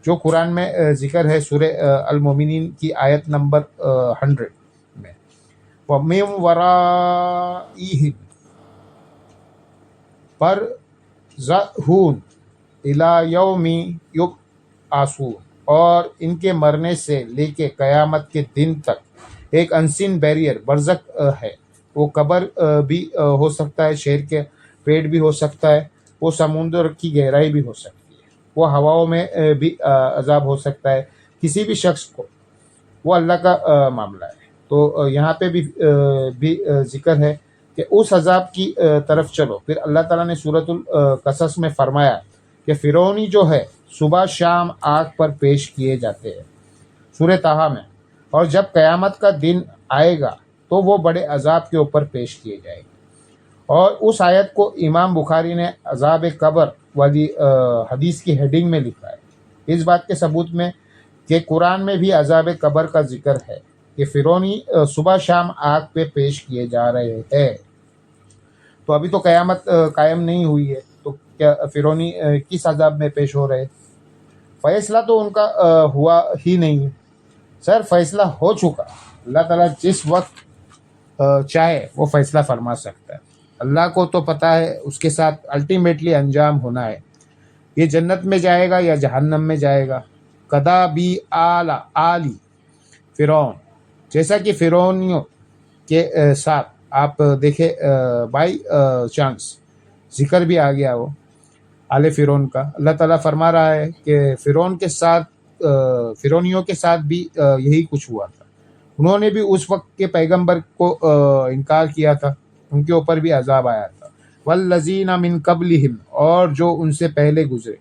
جو قرآن میں ذکر ہے سورہ المومنین کی آیت نمبر 100 میں، وَمِن وَرَائِهِمْ بَرْزَخٌ إِلَى يَوْمِ يُبْعَثُونَ، اور ان کے مرنے سے لے کے قیامت کے دن تک ایک انسین بیریئر برزخ ہے۔ وہ قبر بھی ہو سکتا ہے، شیر کے پیٹ بھی ہو سکتا ہے، وہ سمندر کی گہرائی بھی ہو سکتی ہے، وہ ہواؤں میں بھی عذاب ہو سکتا ہے کسی بھی شخص کو، وہ اللہ کا معاملہ ہے۔ تو یہاں پہ بھی ذکر ہے کہ اس عذاب کی طرف چلو۔ پھر اللہ تعالیٰ نے سورۃ القصص میں فرمایا کہ فرعونی جو ہے صبح شام آگ پر پیش کیے جاتے ہیں، سورہ طٰہٰ میں، اور جب قیامت کا دن آئے گا تو وہ بڑے عذاب کے اوپر پیش کیے جائیں گے۔ اور اس آیت کو امام بخاری نے عذاب قبر والی حدیث کی ہیڈنگ میں لکھا ہے، اس بات کے ثبوت میں کہ قرآن میں بھی عذاب قبر کا ذکر ہے کہ فرعونی صبح شام آگ پہ پیش کیے جا رہے ہیں۔ تو ابھی تو قیامت قائم نہیں ہوئی ہے، تو کیا فرعونی کس عذاب میں پیش ہو رہے؟ فیصلہ تو ان کا ہوا ہی نہیں ہے، سر فیصلہ ہو چکا۔ اللہ تعالیٰ جس وقت چاہے وہ فیصلہ فرما سکتا ہے، اللہ کو تو پتہ ہے اس کے ساتھ الٹیمیٹلی انجام ہونا ہے، یہ جنت میں جائے گا یا جہنم میں جائے گا۔ قضا بی آلی فرعون، جیسا کہ فرعونیوں کے ساتھ آپ دیکھیں بائی چانس ذکر بھی آ گیا وہ آل فرعون کا، اللہ تعالیٰ فرما رہا ہے کہ فرعون کے ساتھ فرعونیوں کے ساتھ بھی یہی کچھ ہوا تھا، انہوں نے بھی اس وقت کے پیغمبر کو انکار کیا تھا، ان کے اوپر بھی عذاب آیا تھا۔ والذین من قبلہم، اور جو ان سے پہلے گزرے،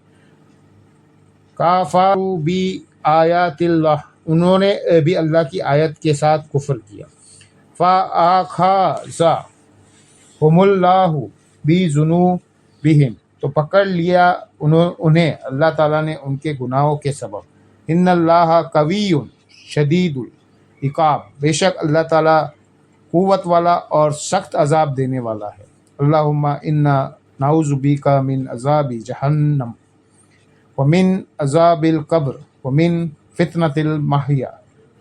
کافروا بی آیات اللہ، انہوں نے بھی اللہ کی آیت کے ساتھ کفر کیا۔ فَآخَذَهُمُ اللَّهُ بِذُنُوبِهِمْ، تو پکڑ لیا انہیں اللہ تعالیٰ نے ان کے گناہوں کے سبب۔ ان اللہ قوی شدید العقاب، بے شک اللہ تعالیٰ قوت والا اور سخت عذاب دینے والا ہے۔ اللہم انا نعوذ بک من عذاب جہنم ومن عذاب القبر ومن فتنة المحیا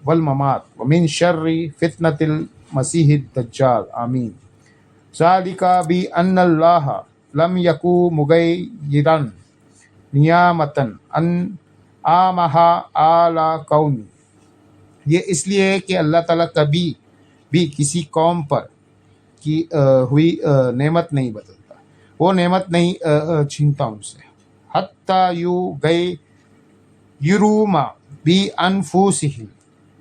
والممات ومن شر فتنة المسیح الدجال آمین۔ ذالک بأن اللہ لم یکو مغیرا نعمۃ انعمہا علی قوم، یہ اس لیے ہے کہ اللہ تعالیٰ کبھی بھی کسی قوم پر کی ہوئی نعمت نہیں بدلتا، وہ نعمت نہیں چھینتا ان سے۔ حتیٰ یغیروا ما بانفسہم،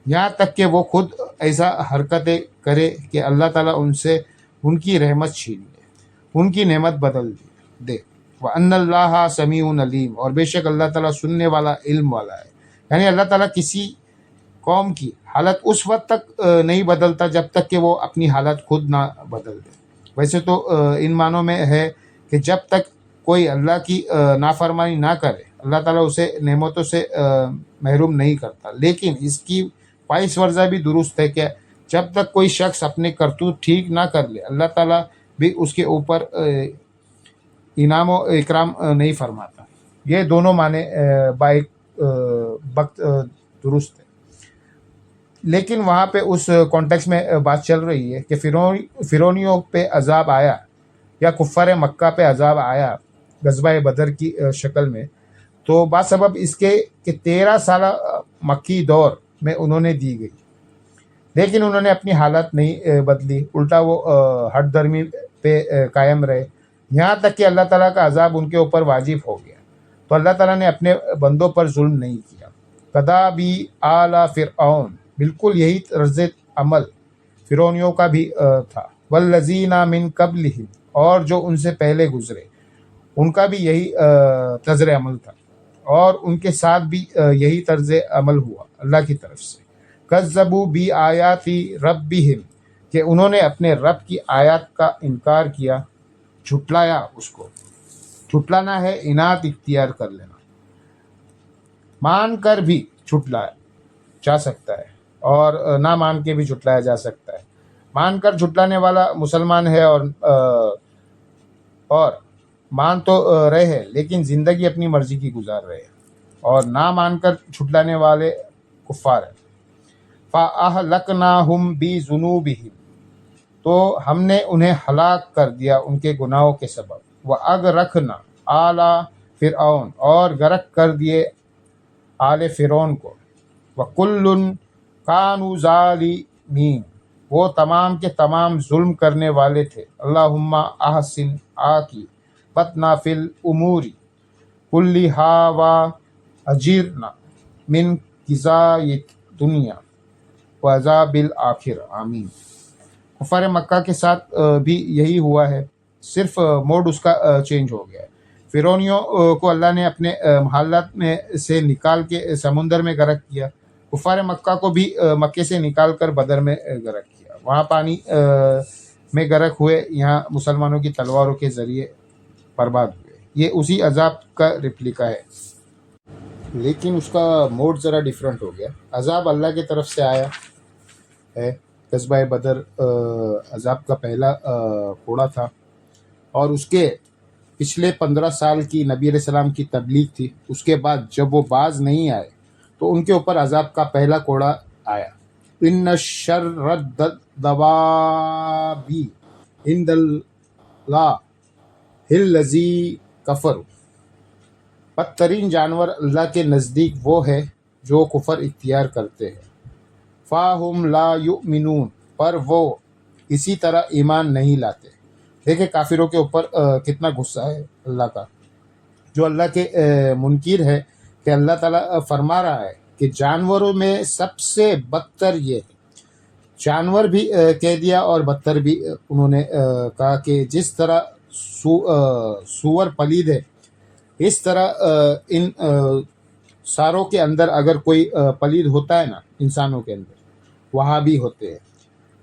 یہاں تک کہ وہ خود ایسا حرکتیں کرے کہ اللہ تعالیٰ ان سے ان کی رحمت چھین لے، ان کی نعمت بدل دے۔ وَأَنَّ اللَّهَ سَمِيعٌ عَلِيمٌ، اور بے شک اللہ تعالیٰ سننے والا، علم والا ہے۔ یعنی اللہ تعالیٰ کسی قوم کی حالت اس وقت تک نہیں بدلتا جب تک کہ وہ اپنی حالت خود نہ بدل دے۔ ویسے تو ان معنوں میں ہے کہ جب تک کوئی اللہ کی نافرمانی نہ کرے اللہ تعالیٰ اسے نعمتوں سے محروم نہیں کرتا، لیکن اس کی وائس ورثہ بھی درست ہے کہ جب تک کوئی شخص اپنے کرتوت ٹھیک نہ کر لے اللہ تعالیٰ بھی اس کے اوپر انعام و اکرام نہیں فرماتا۔ یہ دونوں معنی بائک وقت درست ہے، لیکن وہاں پہ اس کانٹیکس میں بات چل رہی ہے کہ فرعونیوں پہ عذاب آیا یا کفار مکہ پہ عذاب آیا غزوہ بدر کی شکل میں، تو باسبب اس کے کہ 13 سالہ مکی دور میں انہوں نے دی گئی، لیکن انہوں نے اپنی حالت نہیں بدلی، الٹا وہ ہٹ درمی پہ قائم رہے، یہاں تک کہ اللہ تعالیٰ کا عذاب ان کے اوپر واجب ہو گیا۔ تو اللہ تعالیٰ نے اپنے بندوں پر ظلم نہیں کیا۔ کدابی آل فرعون، بالکل یہی طرز عمل فرعونیوں کا بھی تھا۔ والذین من قبلہم، اور جو ان سے پہلے گزرے ان کا بھی یہی طرز عمل تھا، اور ان کے ساتھ بھی یہی طرز عمل ہوا اللہ کی طرف سے۔ کذبوا بآیات ربہم، کہ انہوں نے اپنے رب کی آیات کا انکار کیا، جھٹلایا اس کو۔ جھٹلانا ہے اناد اختیار کر لینا، مان کر بھی جھٹلایا جا سکتا ہے اور نہ مان کے بھی جھٹلایا جا سکتا ہے۔ مان کر جھٹلانے والا مسلمان ہے اور مان تو رہے ہیں لیکن زندگی اپنی مرضی کی گزار رہے ہیں، اور نہ مان کر جھٹلانے والے کفار ہیں۔ فَأَهْلَكْنَاهُمْ بِذُنُوبِهِمْ، تو ہم نے انہیں ہلاک کر دیا ان کے گناہوں کے سبب۔ وَأَغْرَقْنَا آلَ فرعون، اور غرق کر دیے آل فرعون کو۔ وَكُلٌّ كَانُوا ظَالِمِينَ، وہ تمام کے تمام ظلم کرنے والے تھے۔ اللہم احسن عاقبتنا فی الامور کلھا واجرنا من خزائ الدنیا وعذاب الآخرہ آمین۔ کفار مکہ کے ساتھ بھی یہی ہوا ہے، صرف موڈ اس کا چینج ہو گیا ہے۔ فرعونیوں کو اللہ نے اپنے محلات میں سے نکال کے سمندر میں غرق کیا، کفار مکہ کو بھی مکے سے نکال کر بدر میں غرق کیا، وہاں پانی میں غرق ہوئے، یہاں مسلمانوں کی تلواروں کے ذریعے برباد ہوئے۔ یہ اسی عذاب کا ریپلیکا ہے، لیکن اس کا موڈ ذرا ڈیفرنٹ ہو گیا۔ عذاب اللہ کی طرف سے آیا ہے، غزوہ بدر عذاب کا پہلا کوڑا تھا، اور اس کے پچھلے 15 سال کی نبی علیہ السلام کی تبلیغ تھی، اس کے بعد جب وہ باز نہیں آئے تو ان کے اوپر عذاب کا پہلا کوڑا آیا۔ ان شر الدواب عند اللہ الذی کفروا، بدترین جانور اللہ کے نزدیک وہ ہے جو کفر اختیار کرتے ہیں۔ فَهُمْ لَا يُؤْمِنُونَ، پر وہ اسی طرح ایمان نہیں لاتے۔ دیکھیں کافروں کے اوپر کتنا غصہ ہے اللہ کا، جو اللہ کے منکر ہے، کہ اللہ تعالیٰ فرما رہا ہے کہ جانوروں میں سب سے بدتر یہ ہے۔ جانور بھی کہہ دیا اور بدتر بھی انہوں نے کہا کہ جس طرح سور پلید ہے، اس طرح ان ساروں کے اندر اگر کوئی پلید ہوتا ہے نا انسانوں کے اندر، وہاں بھی ہوتے ہیں۔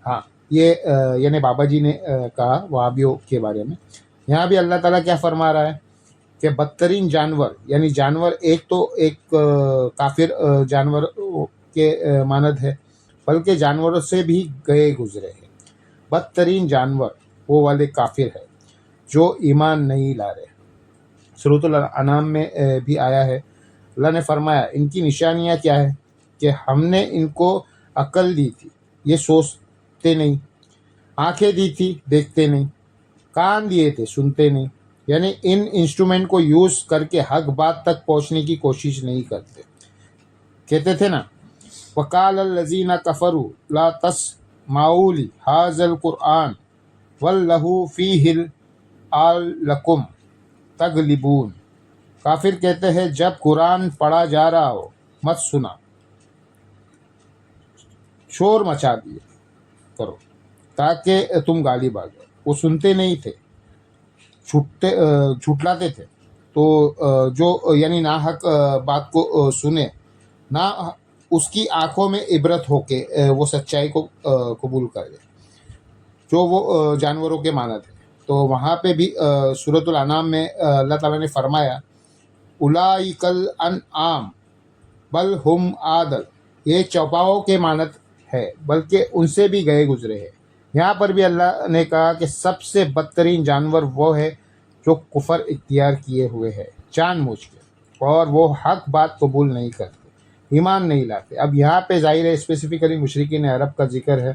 ہاں، یہ یعنی بابا جی نے کہا وہابیوں کے بارے میں۔ یہاں بھی اللہ تعالیٰ کیا فرما رہا ہے کہ بدترین جانور، یعنی جانور ایک تو ایک کافر جانور کے مانند ہے، بلکہ جانوروں سے بھی گئے گزرے ہیں۔ بدترین جانور وہ والے کافر ہے جو ایمان نہیں لا رہے۔ سورۃ الانعام میں بھی آیا ہے، اللہ نے فرمایا ان کی نشانیاں کیا ہے کہ ہم نے ان کو عقل دی تھی، یہ سوچتے نہیں، آنکھیں دی تھی، دیکھتے نہیں، کان دیے تھے، سنتے نہیں، یعنی ان انسٹرومنٹ کو یوز کر کے حق بات تک پہنچنے کی کوشش نہیں کرتے۔ کہتے تھے نا وَقَالَ الَّذِينَ كَفَرُوا لَا تَسْمَعُوا لِهَٰذَا الْقُرْآنِ وَالْغَوْا فِيهِ لَعَلَّكُمْ تَغْلِبُونَ۔ کافر کہتے ہیں جب قرآن پڑھا جا رہا ہو مت سنا، شور مچا دیے کرو تاکہ تم غالب آ جاؤ۔ وہ سنتے نہیں تھے، جھٹلاتے تھے۔ تو جو یعنی ناحق بات کو سنے نہ، اس کی آنکھوں میں عبرت ہو کے وہ سچائی کو قبول کر لے، جو وہ جانوروں کے مانند ہے۔ تو وہاں پہ بھی سورۃ الانعام میں اللہ تعالیٰ نے فرمایا اولئک الانعام بل ہم اضل، یہ چوپاؤں کے مانند ہے بلکہ ان سے بھی گئے گزرے ہیں۔ یہاں پر بھی اللہ نے کہا کہ سب سے بدترین جانور وہ ہے جو کفر اختیار کیے ہوئے ہے جان بوجھ کے، اور وہ حق بات قبول نہیں کرتے، ایمان نہیں لاتے۔ اب یہاں پہ ظاہر ہے اسپیسیفکلی مشرکین عرب کا ذکر ہے۔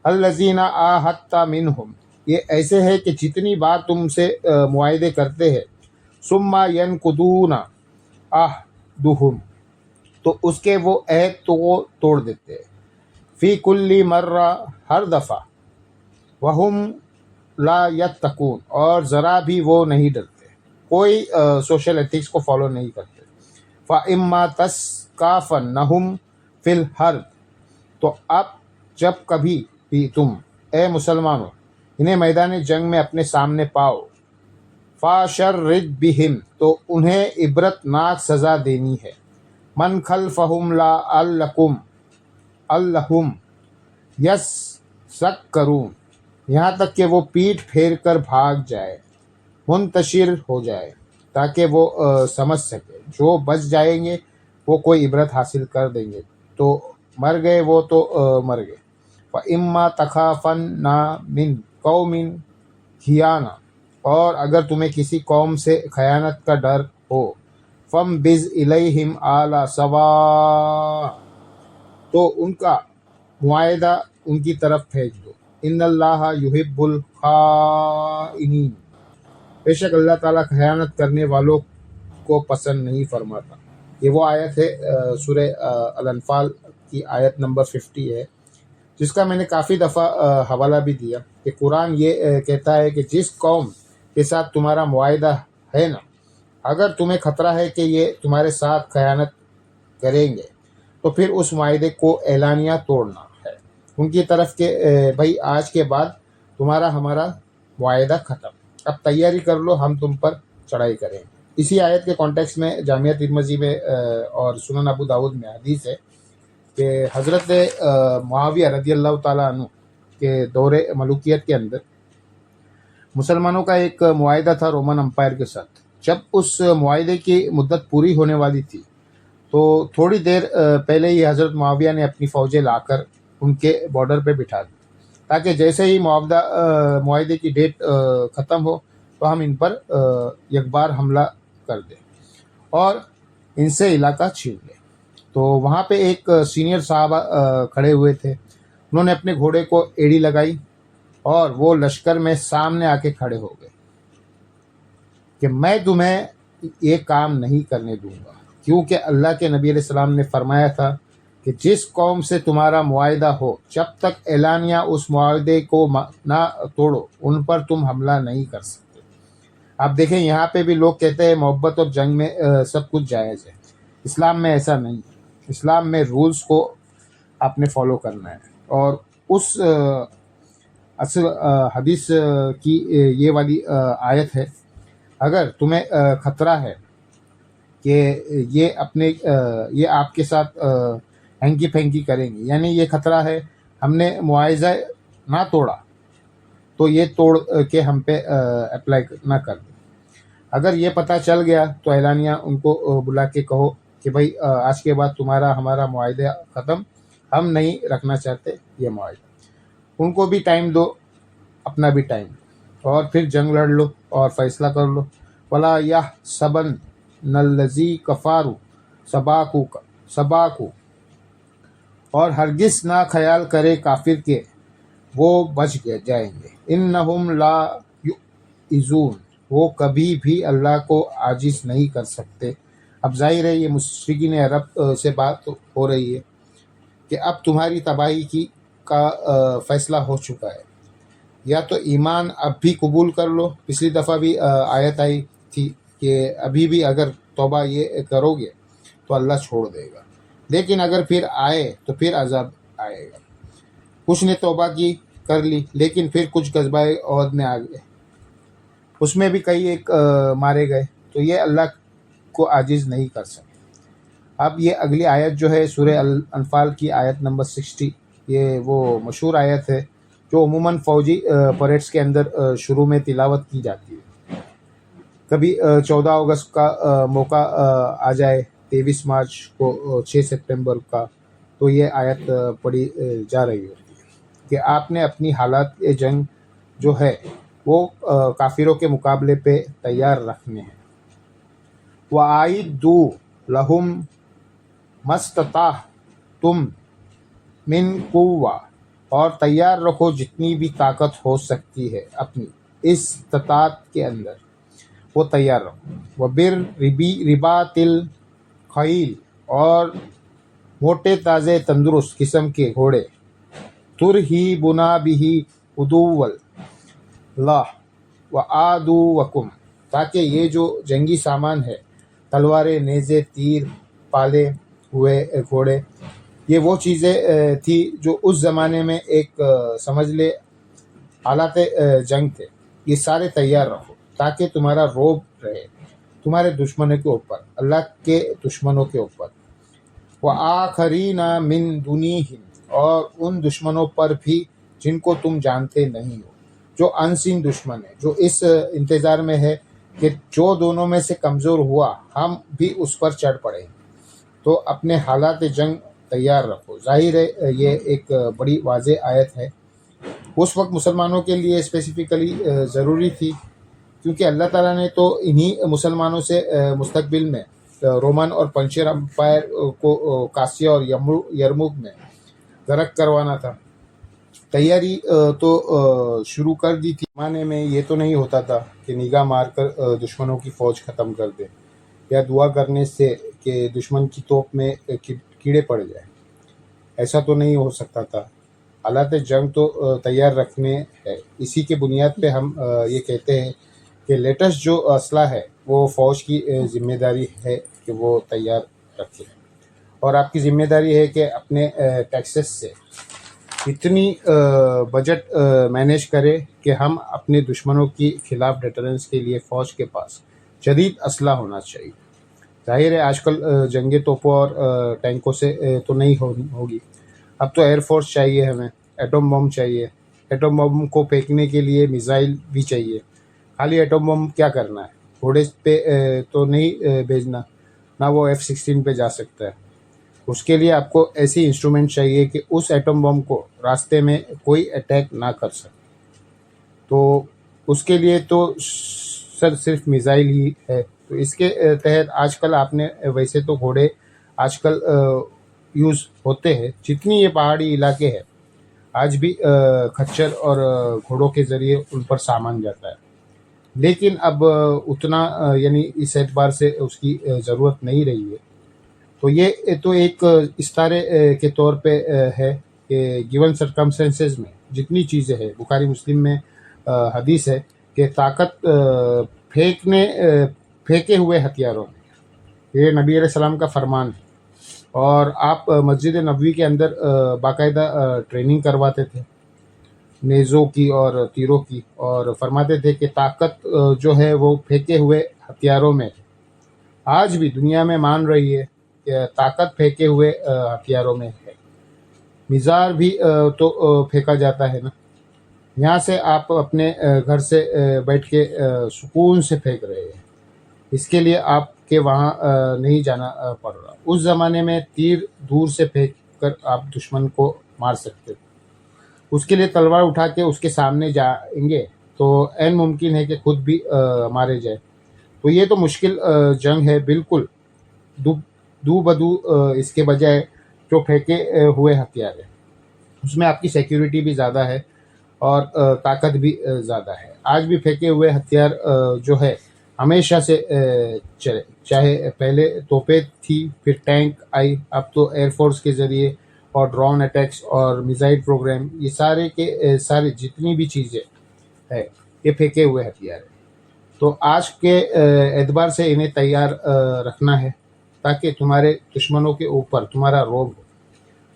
الذین عاہدت منہم، یہ ایسے ہے کہ جتنی بار تم سے معاہدے کرتے ہیں، ثم ینقضون عہدہم، تو اس کے وہ عہد تو وہ توڑ دیتے ہیں، فی کل مرہ، ہر دفعہ، وہم لا یتقون، اور ذرا بھی وہ نہیں ڈرتے، کوئی سوشل ایتھکس کو فالو نہیں کرتے۔ فَإِمَّا تَثْقَافَنَّهُمْ فِي الْحَرْبِ، تو اب جب کبھی بھی تم اے مسلمانوں انہیں میدان جنگ میں اپنے سامنے پاؤ، فَشَرِّدْ بِهِمْ، تو انہیں عبرت ناک سزا دینی ہے، مَنْ خَلْفَهُمْ لَعَلَّهُمْ يَذَّكَّرُونَ، یہاں تک کہ وہ پیٹھ پھیر کر بھاگ جائے، منتشر ہو جائے، تاکہ وہ سمجھ سکے۔ جو بچ جائیں گے وہ کوئی عبرت حاصل کر دیں گے، تو مر گئے وہ تو مر گئے۔ فَإِمَّا تَخَافَنَّ مِنْ قَوْمٍ خِیانَةً، اور اگر تمہیں کسی قوم سے خیانت کا ڈر ہو، فَانبِذْ إِلَیْہِمْ عَلَىٰ سَوَاءٍ، تو ان کا معاہدہ ان کی طرف بھیج دو۔ ان اللہ یحب الخائنین، بے شک اللہ تعالیٰ خیانت کرنے والوں کو پسند نہیں فرماتا۔ یہ وہ آیت ہے سورہ الانفال کی آیت نمبر 50 ہے، جس کا میں نے کافی دفعہ حوالہ بھی دیا کہ قرآن یہ کہتا ہے کہ جس قوم کے ساتھ تمہارا معاہدہ ہے نا، اگر تمہیں خطرہ ہے کہ یہ تمہارے ساتھ خیانت کریں گے، تو پھر اس معاہدے کو اعلانیہ توڑنا ہے ان کی طرف کہ بھائی آج کے بعد تمہارا ہمارا معاہدہ ختم، اب تیاری کر لو، ہم تم پر چڑھائی کریں۔ اسی آیت کے کانٹیکس میں جامعہ ترمذی میں اور سنن ابو داؤد میں حدیث ہے کہ حضرت معاویہ رضی اللہ تعالیٰ عنہ کے دور ملوکیت کے اندر مسلمانوں کا ایک معاہدہ تھا رومن امپائر کے ساتھ۔ جب اس معاہدے کی مدت پوری ہونے والی تھی تو تھوڑی دیر پہلے ہی حضرت معاویہ نے اپنی فوجیں لا کر ان کے بارڈر پہ بٹھا دی، تاکہ جیسے ہی معاہدے کی ڈیٹ ختم ہو تو ہم ان پر یک بار حملہ کر دیں اور ان سے علاقہ چھین لیں۔ تو وہاں پہ ایک سینئر صحابہ کھڑے ہوئے تھے، انہوں نے اپنے گھوڑے کو ایڑی لگائی اور وہ لشکر میں سامنے آ کے کھڑے ہو گئے کہ میں تمہیں یہ کام نہیں کرنے دوں گا، کیونکہ اللہ کے نبی علیہ السلام نے فرمایا تھا کہ جس قوم سے تمہارا معاہدہ ہو جب تک اعلانیہ اس معاہدے کو نہ توڑو ان پر تم حملہ نہیں کر سکتے۔ آپ دیکھیں یہاں پہ بھی لوگ کہتے ہیں محبت اور جنگ میں سب کچھ جائز ہے۔ اسلام میں ایسا نہیں ہے۔ اسلام میں رولز کو آپ نے فالو کرنا ہے، اور اس اصل حدیث کی یہ والی آیت ہے، اگر تمہیں خطرہ ہے کہ یہ آپ کے ساتھ ہینکی پھینکی کریں گے، یعنی یہ خطرہ ہے ہم نے معاہدہ نہ توڑا تو یہ توڑ کے ہم پہ اپلائی نہ کر دیں۔ اگر یہ پتہ چل گیا تو اعلانیہ ان کو بلا کے کہو کہ بھائی آج کے بعد ہمارا معاہدہ ختم، ہم نہیں رکھنا چاہتے یہ معاہدہ۔ ان کو بھی ٹائم دو، اپنا بھی ٹائم، اور پھر جنگ لڑ لو اور فیصلہ کر لو۔ وَلَا يَحْسَبَنَّ الَّذِي كَفَرُوا سَبَقُوا، اور ہرگز نہ خیال کرے کافر کے وہ بچ جائیں گے۔ اِنَّهُمْ لَا يُعْجِزُونَ، وہ کبھی بھی اللہ کو عاجز نہیں کر سکتے۔ اب ظاہر ہے یہ مشرکین عرب سے بات ہو رہی ہے کہ اب تمہاری تباہی کا فیصلہ ہو چکا ہے، یا تو ایمان اب بھی قبول کر لو۔ پچھلی دفعہ بھی آیت آئی تھی کہ ابھی بھی اگر توبہ یہ کرو گے تو اللہ چھوڑ دے گا، لیکن اگر پھر آئے تو پھر عذاب آئے گا۔ کچھ نے توبہ کر لی، لیکن پھر کچھ غزوہ احد میں آ گئے، اس میں بھی کئی ایک مارے گئے، تو یہ اللہ کو عاجز نہیں کر سکتے۔ اب یہ اگلی آیت جو ہے سورہ انفال کی آیت نمبر 60، یہ وہ مشہور آیت ہے جو عموماً فوجی پریڈس کے اندر شروع میں تلاوت کی جاتی ہے۔ کبھی 14 اگست کا موقع آ جائے، 23 مارچ کو، 6 سپٹمبر کا، تو یہ آیت پڑھی جا رہی ہوتی ہے کہ آپ نے اپنی حالات جنگ جو ہے وہ کافروں کے مقابلے پہ تیار رکھنے ہیں۔ وَأَعِدُّوا لَهُم مَا اسْتَطَعْتُم مِّن قُوَّةٍ، اور تیار رکھو جتنی بھی طاقت ہو سکتی ہے اپنی استطاعت کے اندر، وہ تیار رکھو۔ وَبِالرِّبَاطِ الْخَيْلِ، اور موٹے تازے تندرست قسم کے گھوڑے، تُرْہِبُونَ بِهِ عَدُوَّ اللَّهِ وَعَدُوَّکُمْ، تاکہ یہ جو جنگی سامان ہے، تلواریں، نیزے، تیر، پالے ہوئے گھوڑے، یہ وہ چیزیں تھی جو اس زمانے میں ایک سمجھ لے حالات جنگ تھے، یہ سارے تیار رکھو تاکہ تمہارا روب رہے تمہارے دشمنوں کے اوپر، اللہ کے دشمنوں کے اوپر۔ وَآخَرِینَ مِن دُونِہِم، اور ان دشمنوں پر بھی جن کو تم جانتے نہیں ہو، جو انسین دشمن ہے، جو اس انتظار میں ہے کہ جو دونوں میں سے کمزور ہوا ہم بھی اس پر چڑھ پڑیں گے، تو اپنے حالات جنگ تیار رکھو۔ ظاہر ہے یہ ایک بڑی واضح آیت ہے، اس وقت مسلمانوں کے لیے اسپیسیفکلی ضروری تھی، کیونکہ اللہ تعالیٰ نے تو انہی مسلمانوں سے مستقبل میں رومن اور پنچیر امپائر کو کاسیا اور یرموک میں غرق کروانا تھا۔ تیاری تو شروع کر دی تھی۔ زمانے میں یہ تو نہیں ہوتا تھا کہ نگاہ مار کر دشمنوں کی فوج ختم کر دے، یا دعا کرنے سے کہ دشمن کی توپ میں کیڑے پڑ جائیں، ایسا تو نہیں ہو سکتا تھا۔ حالات جنگ تو تیار رکھنے ہے۔ اسی کے بنیاد پہ ہم یہ کہتے ہیں کہ لیٹسٹ جو اسلحہ ہے وہ فوج کی ذمہ داری ہے کہ وہ تیار رکھے، اور آپ کی ذمہ داری ہے کہ اپنے ٹیکسز سے اتنی بجٹ مینیج کرے کہ ہم اپنے دشمنوں کی خلاف ڈیٹرنس کے لیے فوج کے پاس جدید اسلحہ ہونا چاہیے۔ ظاہر ہے آج کل جنگی توپوں اور ٹینکوں سے تو نہیں ہوگی، اب تو ایئر فورس چاہیے، ہمیں ایٹم بم چاہیے، ایٹم بم کو پھینکنے کے لیے میزائل بھی چاہیے۔ خالی ایٹم بم کیا کرنا ہے، گھوڑے پہ تو نہیں بھیجنا، نہ وہ F-16 پہ جا سکتا ہے۔ اس کے لیے آپ کو ایسی انسٹرومنٹ چاہیے کہ اس ایٹم بم کو راستے میں کوئی اٹیک نہ کر سکے، تو اس کے لیے تو صرف میزائل ہی ہے۔ تو اس کے تحت آج کل آپ نے ویسے تو گھوڑے آج کل یوز ہوتے ہیں، جتنی یہ پہاڑی علاقے ہیں آج بھی کھچر اور گھوڑوں کے ذریعے ان پر سامان جاتا ہے، لیکن اب اتنا یعنی اس اعتبار سے اس کی ضرورت نہیں رہی ہے۔ تو یہ تو ایک استارے کے طور پہ ہے کہ گیون سرکمسٹنسز میں جتنی چیزیں ہیں، بخاری مسلم میں حدیث ہے کہ طاقت پھینکے ہوئے ہتھیاروں میں، یہ نبی علیہ السلام کا فرمان ہے۔ اور آپ مسجد نبوی کے اندر باقاعدہ ٹریننگ کرواتے تھے نیزوں کی اور تیروں کی، اور فرماتے تھے کہ طاقت جو ہے وہ پھینکے ہوئے ہتھیاروں میں ہے۔ آج بھی دنیا میں مان رہی ہے کہ طاقت پھینکے ہوئے ہتھیاروں میں ہے۔ میزار بھی تو پھینکا جاتا ہے نا، یہاں سے آپ اپنے گھر سے بیٹھ کے سکون سے پھینک رہے ہیں، اس کے لیے آپ کے وہاں نہیں جانا پڑ رہا۔ اس زمانے میں تیر دور سے پھینک کر آپ دشمن کو مار سکتے تھے، اس کے لیے تلوار اٹھا کے اس کے سامنے جائیں گے تو عین ممکن ہے کہ خود بھی مارے جائے۔ تو یہ تو مشکل جنگ ہے بالکل، دو بدو اس کے بجائے جو پھینکے ہوئے ہتھیار ہے، اس میں آپ کی سیکیورٹی بھی زیادہ ہے اور طاقت بھی زیادہ ہے۔ آج بھی پھینکے ہوئے ہتھیار جو ہے ہمیشہ سے چلے، چاہے پہلے توپیں تھی، پھر ٹینک آئی، اب تو ایئر فورس کے ذریعے اور ڈرون اٹیکس اور میزائل پروگرام، یہ سارے کے سارے جتنی بھی چیزیں ہے یہ پھینکے ہوئے ہتھیار ہے۔ تو آج کے اعتبار سے انہیں تیار رکھنا ہے تاکہ تمہارے دشمنوں کے اوپر تمہارا روب ہو۔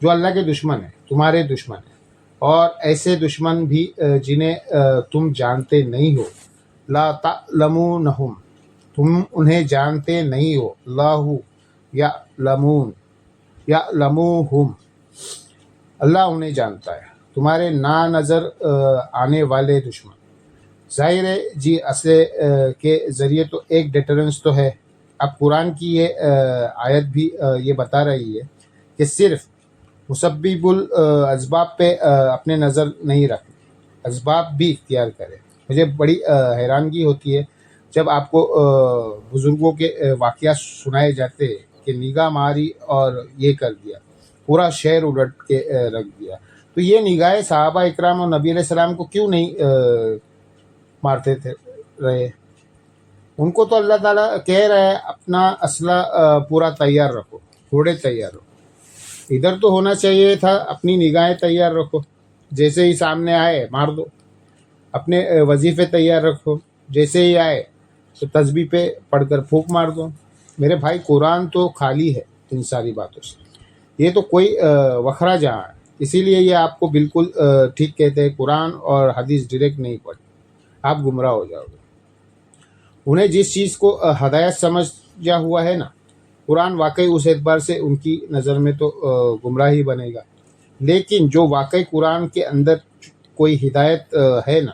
جو اللہ کے دشمن ہیں تمہارے دشمن ہیں، اور ایسے دشمن بھی جنہیں تم جانتے نہیں ہو، لا تعلمونہم، تم انہیں جانتے نہیں ہو، اللہ یعلمون یعلموہم، اللہ انہیں جانتا ہے، تمہارے نا نظر آنے والے دشمن۔ ظاہر ہے جی، اصل کے ذریعے تو ایک ڈیٹرنس تو ہے۔ اب قرآن کی یہ آیت بھی یہ بتا رہی ہے کہ صرف مسبب الاسباب پہ اپنے نظر نہیں رکھنے، اسباب بھی اختیار کرے۔ مجھے بڑی حیرانگی ہوتی ہے جب آپ کو بزرگوں کے واقعات سنائے جاتے ہیں کہ نگاہ ماری اور یہ کر دیا، پورا شہر الٹ کے رکھ دیا۔ تو یہ نگاہیں صحابہ اکرام اور نبی علیہ السلام کو کیوں نہیں مارتے رہے؟ ان کو تو اللہ تعالیٰ کہہ رہا ہے اپنا اسلحہ پورا تیار رکھو، گھوڑے تیار رکھو۔ ادھر تو ہونا چاہیے تھا اپنی نگاہیں تیار رکھو، جیسے ہی سامنے آئے مار دو، اپنے وظیفے تیار رکھو، جیسے ہی آئے تو تسبیح پہ پڑھ کر پھونک مار دو۔ میرے بھائی قرآن تو خالی ہے ان ساری باتوں سے، یہ تو کوئی وکھرا جہاں ہے۔ اسی لیے یہ آپ کو بالکل ٹھیک کہتے ہیں، قرآن اور حدیث ڈائریکٹ نہیں پڑھی، آپ گمراہ ہو جاؤ گے۔ انہیں جس چیز کو ہدایت سمجھا ہوا ہے نا، قرآن واقعی اس اعتبار سے ان کی نظر میں تو گمراہی بنے گا، لیکن جو واقعی قرآن کے اندر کوئی ہدایت ہے نا،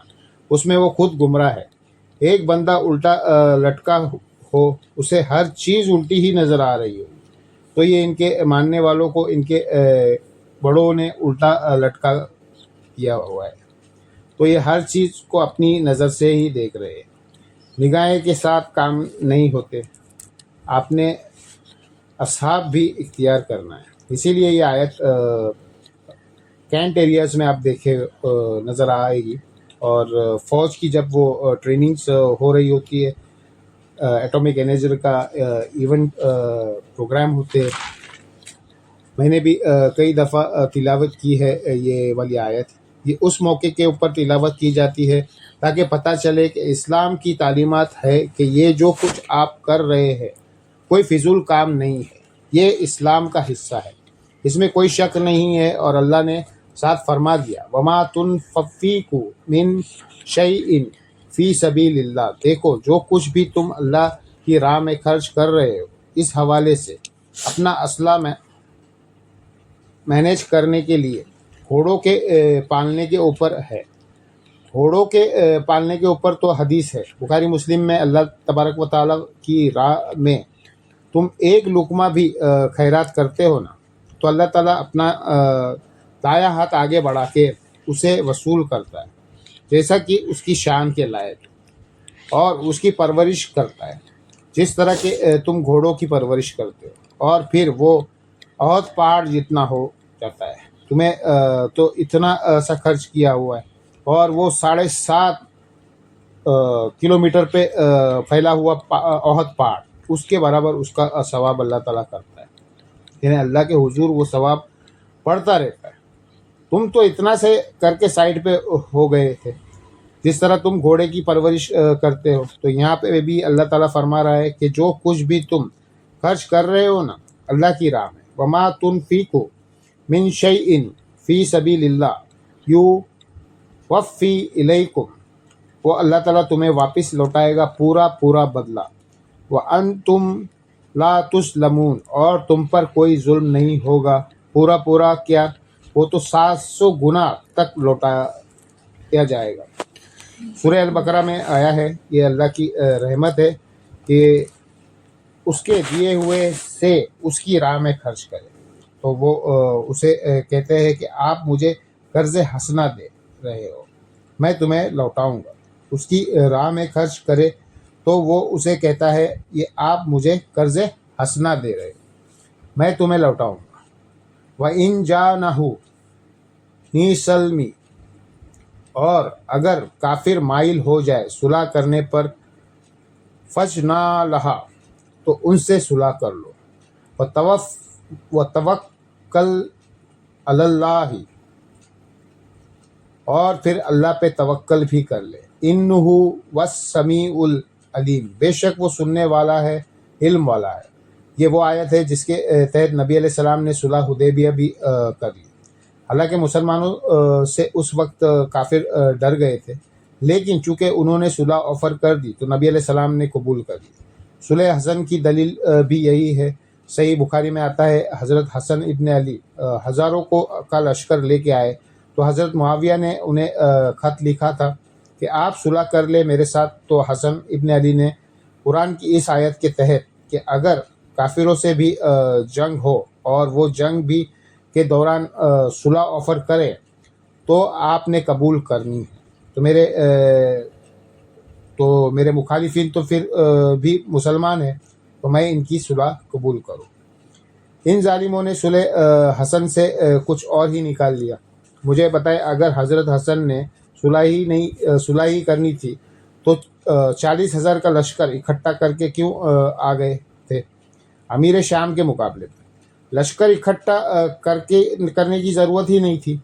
اس میں وہ خود گمراہ ہے۔ ایک بندہ الٹا لٹکا ہو، اسے ہر چیز الٹی ہی نظر آ رہی ہو، تو یہ ان کے ماننے والوں کو ان کے بڑوں نے الٹا لٹکا کیا ہوا ہے، تو یہ ہر چیز کو اپنی نظر سے ہی دیکھ رہے ہیں۔ نگاہیں کے ساتھ کام نہیں ہوتے، آپ نے اصحاب بھی اختیار کرنا ہے۔ اسی لیے یہ آیت کینٹ ایریاز میں آپ دیکھے نظر آئے گی، اور فوج کی جب وہ ٹریننگز ہو رہی ہوتی ہے، ایٹامک انرجی کا ایونٹ پروگرام ہوتے ہیں، میں نے بھی کئی دفعہ تلاوت کی ہے یہ والی آیت۔ یہ اس موقع کے اوپر تلاوت کی جاتی ہے تاکہ پتہ چلے کہ اسلام کی تعلیمات ہے کہ یہ جو کچھ آپ کر رہے ہیں کوئی فضول کام نہیں ہے، یہ اسلام کا حصہ ہے، اس میں کوئی شک نہیں ہے۔ اور اللہ نے ساتھ فرما دیا وَمَا تُنْفِقُوا مِنْ شَيْءٍ فِي سَبِيلِ اللَّهِ، دیکھو جو کچھ بھی تم اللہ کی راہ میں خرچ کر رہے ہو، اس حوالے سے اپنا اسلحہ میں مینیج کرنے کے لیے گھوڑوں کے پالنے کے اوپر ہے۔ گھوڑوں کے پالنے کے اوپر تو حدیث ہے بخاری مسلم میں، اللہ تبارک و تعالیٰ کی راہ میں تم ایک لقمہ بھی خیرات کرتے ہو نا، تو اللہ تعالیٰ اپنا دایاں ہاتھ آگے بڑھا کے اسے وصول کرتا ہے جیسا کہ اس کی شان کے لائق، اور اس کی پرورش کرتا ہے جس طرح کہ تم گھوڑوں کی پرورش کرتے ہو، اور پھر وہ بہت پہاڑ جتنا ہو جاتا ہے۔ تمہیں تو اتنا سا خرچ کیا ہوا ہے، اور وہ 7.5 کلومیٹر پہ پھیلا ہوا احد پہاڑ، اس کے برابر اس کا ثواب اللہ تعالیٰ کرتا ہے۔ یعنی اللہ کے حضور وہ ثواب پڑھتا رہتا ہے. تم تو اتنا سے کر کے سائڈ پہ ہو گئے تھے جس طرح تم گھوڑے کی پرورش کرتے ہو. تو یہاں پہ بھی اللہ تعالیٰ فرما رہا ہے کہ جو کچھ بھی تم خرچ کر رہے ہو نا اللہ کی راہ میں، وما تنفقوا من شیء فی سبیل اللہ یوفی الیکم، وہ اللہ تعالیٰ تمہیں واپس لوٹائے گا پورا پورا بدلہ. وانتم لا تظلمون، اور تم پر کوئی ظلم نہیں ہوگا. پورا پورا کیا، وہ تو 700 گنا تک لوٹایا جائے گا. سورہ البقرہ میں آیا ہے. یہ اللہ کی رحمت ہے کہ اس کے دیے ہوئے سے اس کی راہ میں خرچ کرے. تو وہ اسے کہتے ہیں کہ آپ مجھے قرض حسنہ دے رہے ہو، میں تمہیں لوٹاؤں گا. اس کی راہ میں خرچ کرے تو وہ اسے کہتا ہے یہ آپ مجھے قرض حسنہ دے رہے ہو، میں تمہیں لوٹاؤں گا. وَإِن جَانَهُ نِسَلْمِ، اور اگر کافر مائل ہو جائے صلح کرنے پر، فجنا لہا، تو ان سے صلح کر لو. وتوکل علی اللہ، اور پھر اللہ پہ توکل بھی کر لے. انہ والسمیع العلیم، بے شک وہ سننے والا ہے، علم والا ہے. یہ وہ آیت ہے جس کے تحت نبی علیہ السلام نے صلح حدیبیہ بھی کر لی. حالانکہ مسلمانوں سے اس وقت کافر ڈر گئے تھے، لیکن چونکہ انہوں نے صلح آفر کر دی تو نبی علیہ السلام نے قبول کر لی. صلح حسن کی دلیل بھی یہی ہے. صحیح بخاری میں آتا ہے حضرت حسن ابن علی ہزاروں کا لشکر لے کے آئے تو حضرت معاویہ نے انہیں خط لکھا تھا کہ آپ صلح کر لیں میرے ساتھ. تو حسن ابن علی نے قرآن کی اس آیت کے تحت کہ اگر کافروں سے بھی جنگ ہو اور وہ جنگ بھی کے دوران صلح آفر کرے تو آپ نے قبول کرنی ہے. تو میرے مخالفین تو پھر بھی مسلمان ہیں، تو میں ان کی صلح قبول کروں. ان ظالموں نے صلح حسن سے کچھ اور ہی نکال لیا. مجھے بتائیں اگر حضرت حسن نے صلح ہی کرنی تھی تو 40,000 کا لشکر اکٹھا کر کے کیوں آ گئے تھے امیر شام کے مقابلے میں؟ لشکر اکٹھا کرنے کی ضرورت ہی نہیں تھی.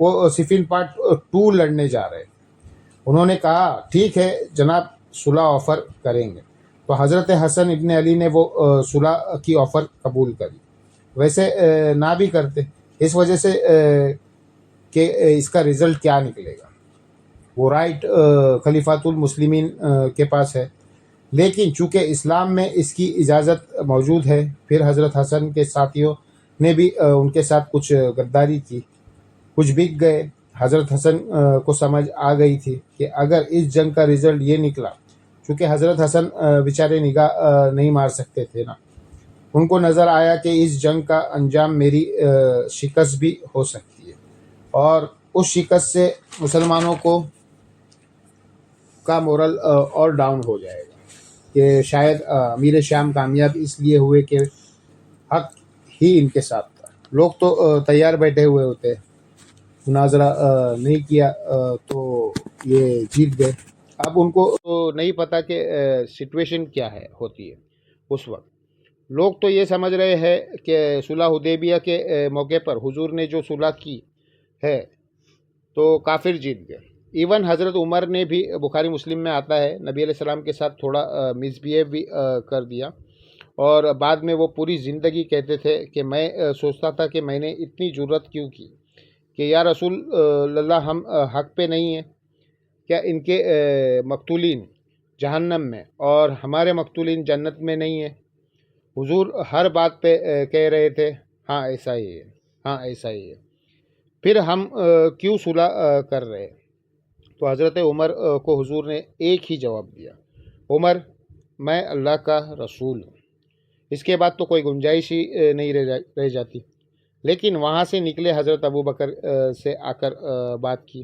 وہ صفین پارٹ 2 لڑنے جا رہے. انہوں نے کہا ٹھیک ہے جناب صلح آفر کریں گے. تو حضرت حسن ابن علی نے وہ صلح کی آفر قبول کری. ویسے نہ بھی کرتے، اس وجہ سے کہ اس کا رزلٹ کیا نکلے گا. وہ رائٹ خلیفۃ المسلمین کے پاس ہے، لیکن چونکہ اسلام میں اس کی اجازت موجود ہے. پھر حضرت حسن کے ساتھیوں نے بھی ان کے ساتھ کچھ غداری کی، کچھ بک گئے. حضرت حسن کو سمجھ آ گئی تھی کہ اگر اس جنگ کا رزلٹ یہ نکلا، چونکہ حضرت حسن بیچارے نگاہ نہیں مار سکتے تھے نا، ان کو نظر آیا کہ اس جنگ کا انجام میری شکست بھی ہو سکتی ہے، اور اس شکست سے مسلمانوں کا مورل اور ڈاؤن ہو جائے گا کہ شاید امیر شام کامیاب اس لیے ہوئے کہ حق ہی ان کے ساتھ تھا. لوگ تو تیار بیٹھے ہوئے ہوتے، مناظرہ نہیں کیا تو یہ جیت گئے. اب ان کو نہیں پتہ کہ سچویشن کیا ہوتی ہے اس وقت. لوگ تو یہ سمجھ رہے ہیں کہ صلح حدیبیہ کے موقع پر حضور نے جو صلح کی ہے تو کافر جیت گئے. ایون حضرت عمر نے بھی، بخاری مسلم میں آتا ہے، نبی علیہ السلام کے ساتھ تھوڑا مس بیہیو بھی کر دیا، اور بعد میں وہ پوری زندگی کہتے تھے کہ میں سوچتا تھا کہ میں نے اتنی جرت کیوں کی کہ یا رسول اللہ ہم حق پہ نہیں ہیں کیا؟ ان کے مقتولین جہنم میں اور ہمارے مقتولین جنت میں نہیں ہیں. حضور ہر بات پہ کہہ رہے تھے ہاں ایسا ہی ہے، ہاں ایسا ہی ہے، پھر ہم کیوں صلح کر رہے؟ تو حضرت عمر کو حضور نے ایک ہی جواب دیا، عمر میں اللہ کا رسول ہوں. اس کے بعد تو کوئی گنجائش ہی نہیں رہ جاتی. لیکن وہاں سے نکلے حضرت ابو بکر سے آ کر بات کی.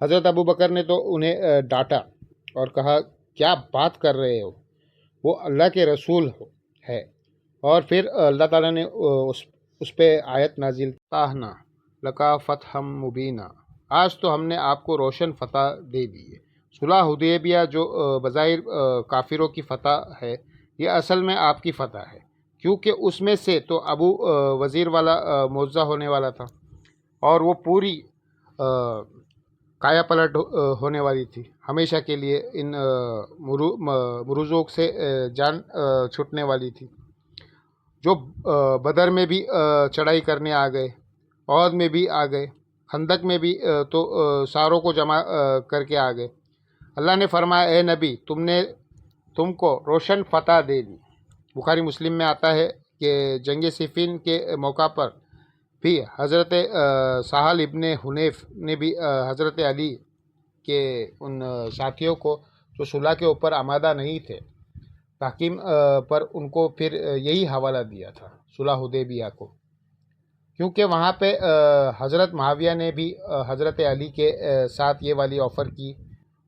حضرت ابو بکر نے تو انہیں ڈانٹا اور کہا کیا بات کر رہے ہو، وہ اللہ کے رسول ہے. اور پھر اللہ تعالیٰ نے اس پہ آیت نازل، تاہنا لکا فتح مبینہ، آج تو ہم نے آپ کو روشن فتح دے دی ہے. صلح حدیبیہ جو بظاہر کافروں کی فتح ہے، یہ اصل میں آپ کی فتح ہے. کیونکہ اس میں سے تو ابو وزیر والا معجزہ ہونے والا تھا، اور وہ پوری کایا پلٹ ہونے والی تھی، ہمیشہ کے لیے ان مروزوں سے جان چھوٹنے والی تھی، جو بدر میں بھی چڑھائی کرنے آ گئے، عہد میں بھی آ گئے، خندق میں بھی تو ساروں کو جمع کر کے آ گئے۔ اللہ نے فرمایا اے نبی تم کو روشن فتح دے دی۔ بخاری مسلم میں آتا ہے کہ جنگ صفین کے موقع پر بھی حضرت سہل ابن حنیف نے بھی حضرت علی کے ان ساتھیوں کو جو صلح کے اوپر آمادہ نہیں تھے تحکیم پر، ان کو پھر یہی حوالہ دیا تھا صلح حدیبیہ کو، کیونکہ وہاں پہ حضرت معاویہ نے بھی حضرت علی کے ساتھ یہ والی آفر کی،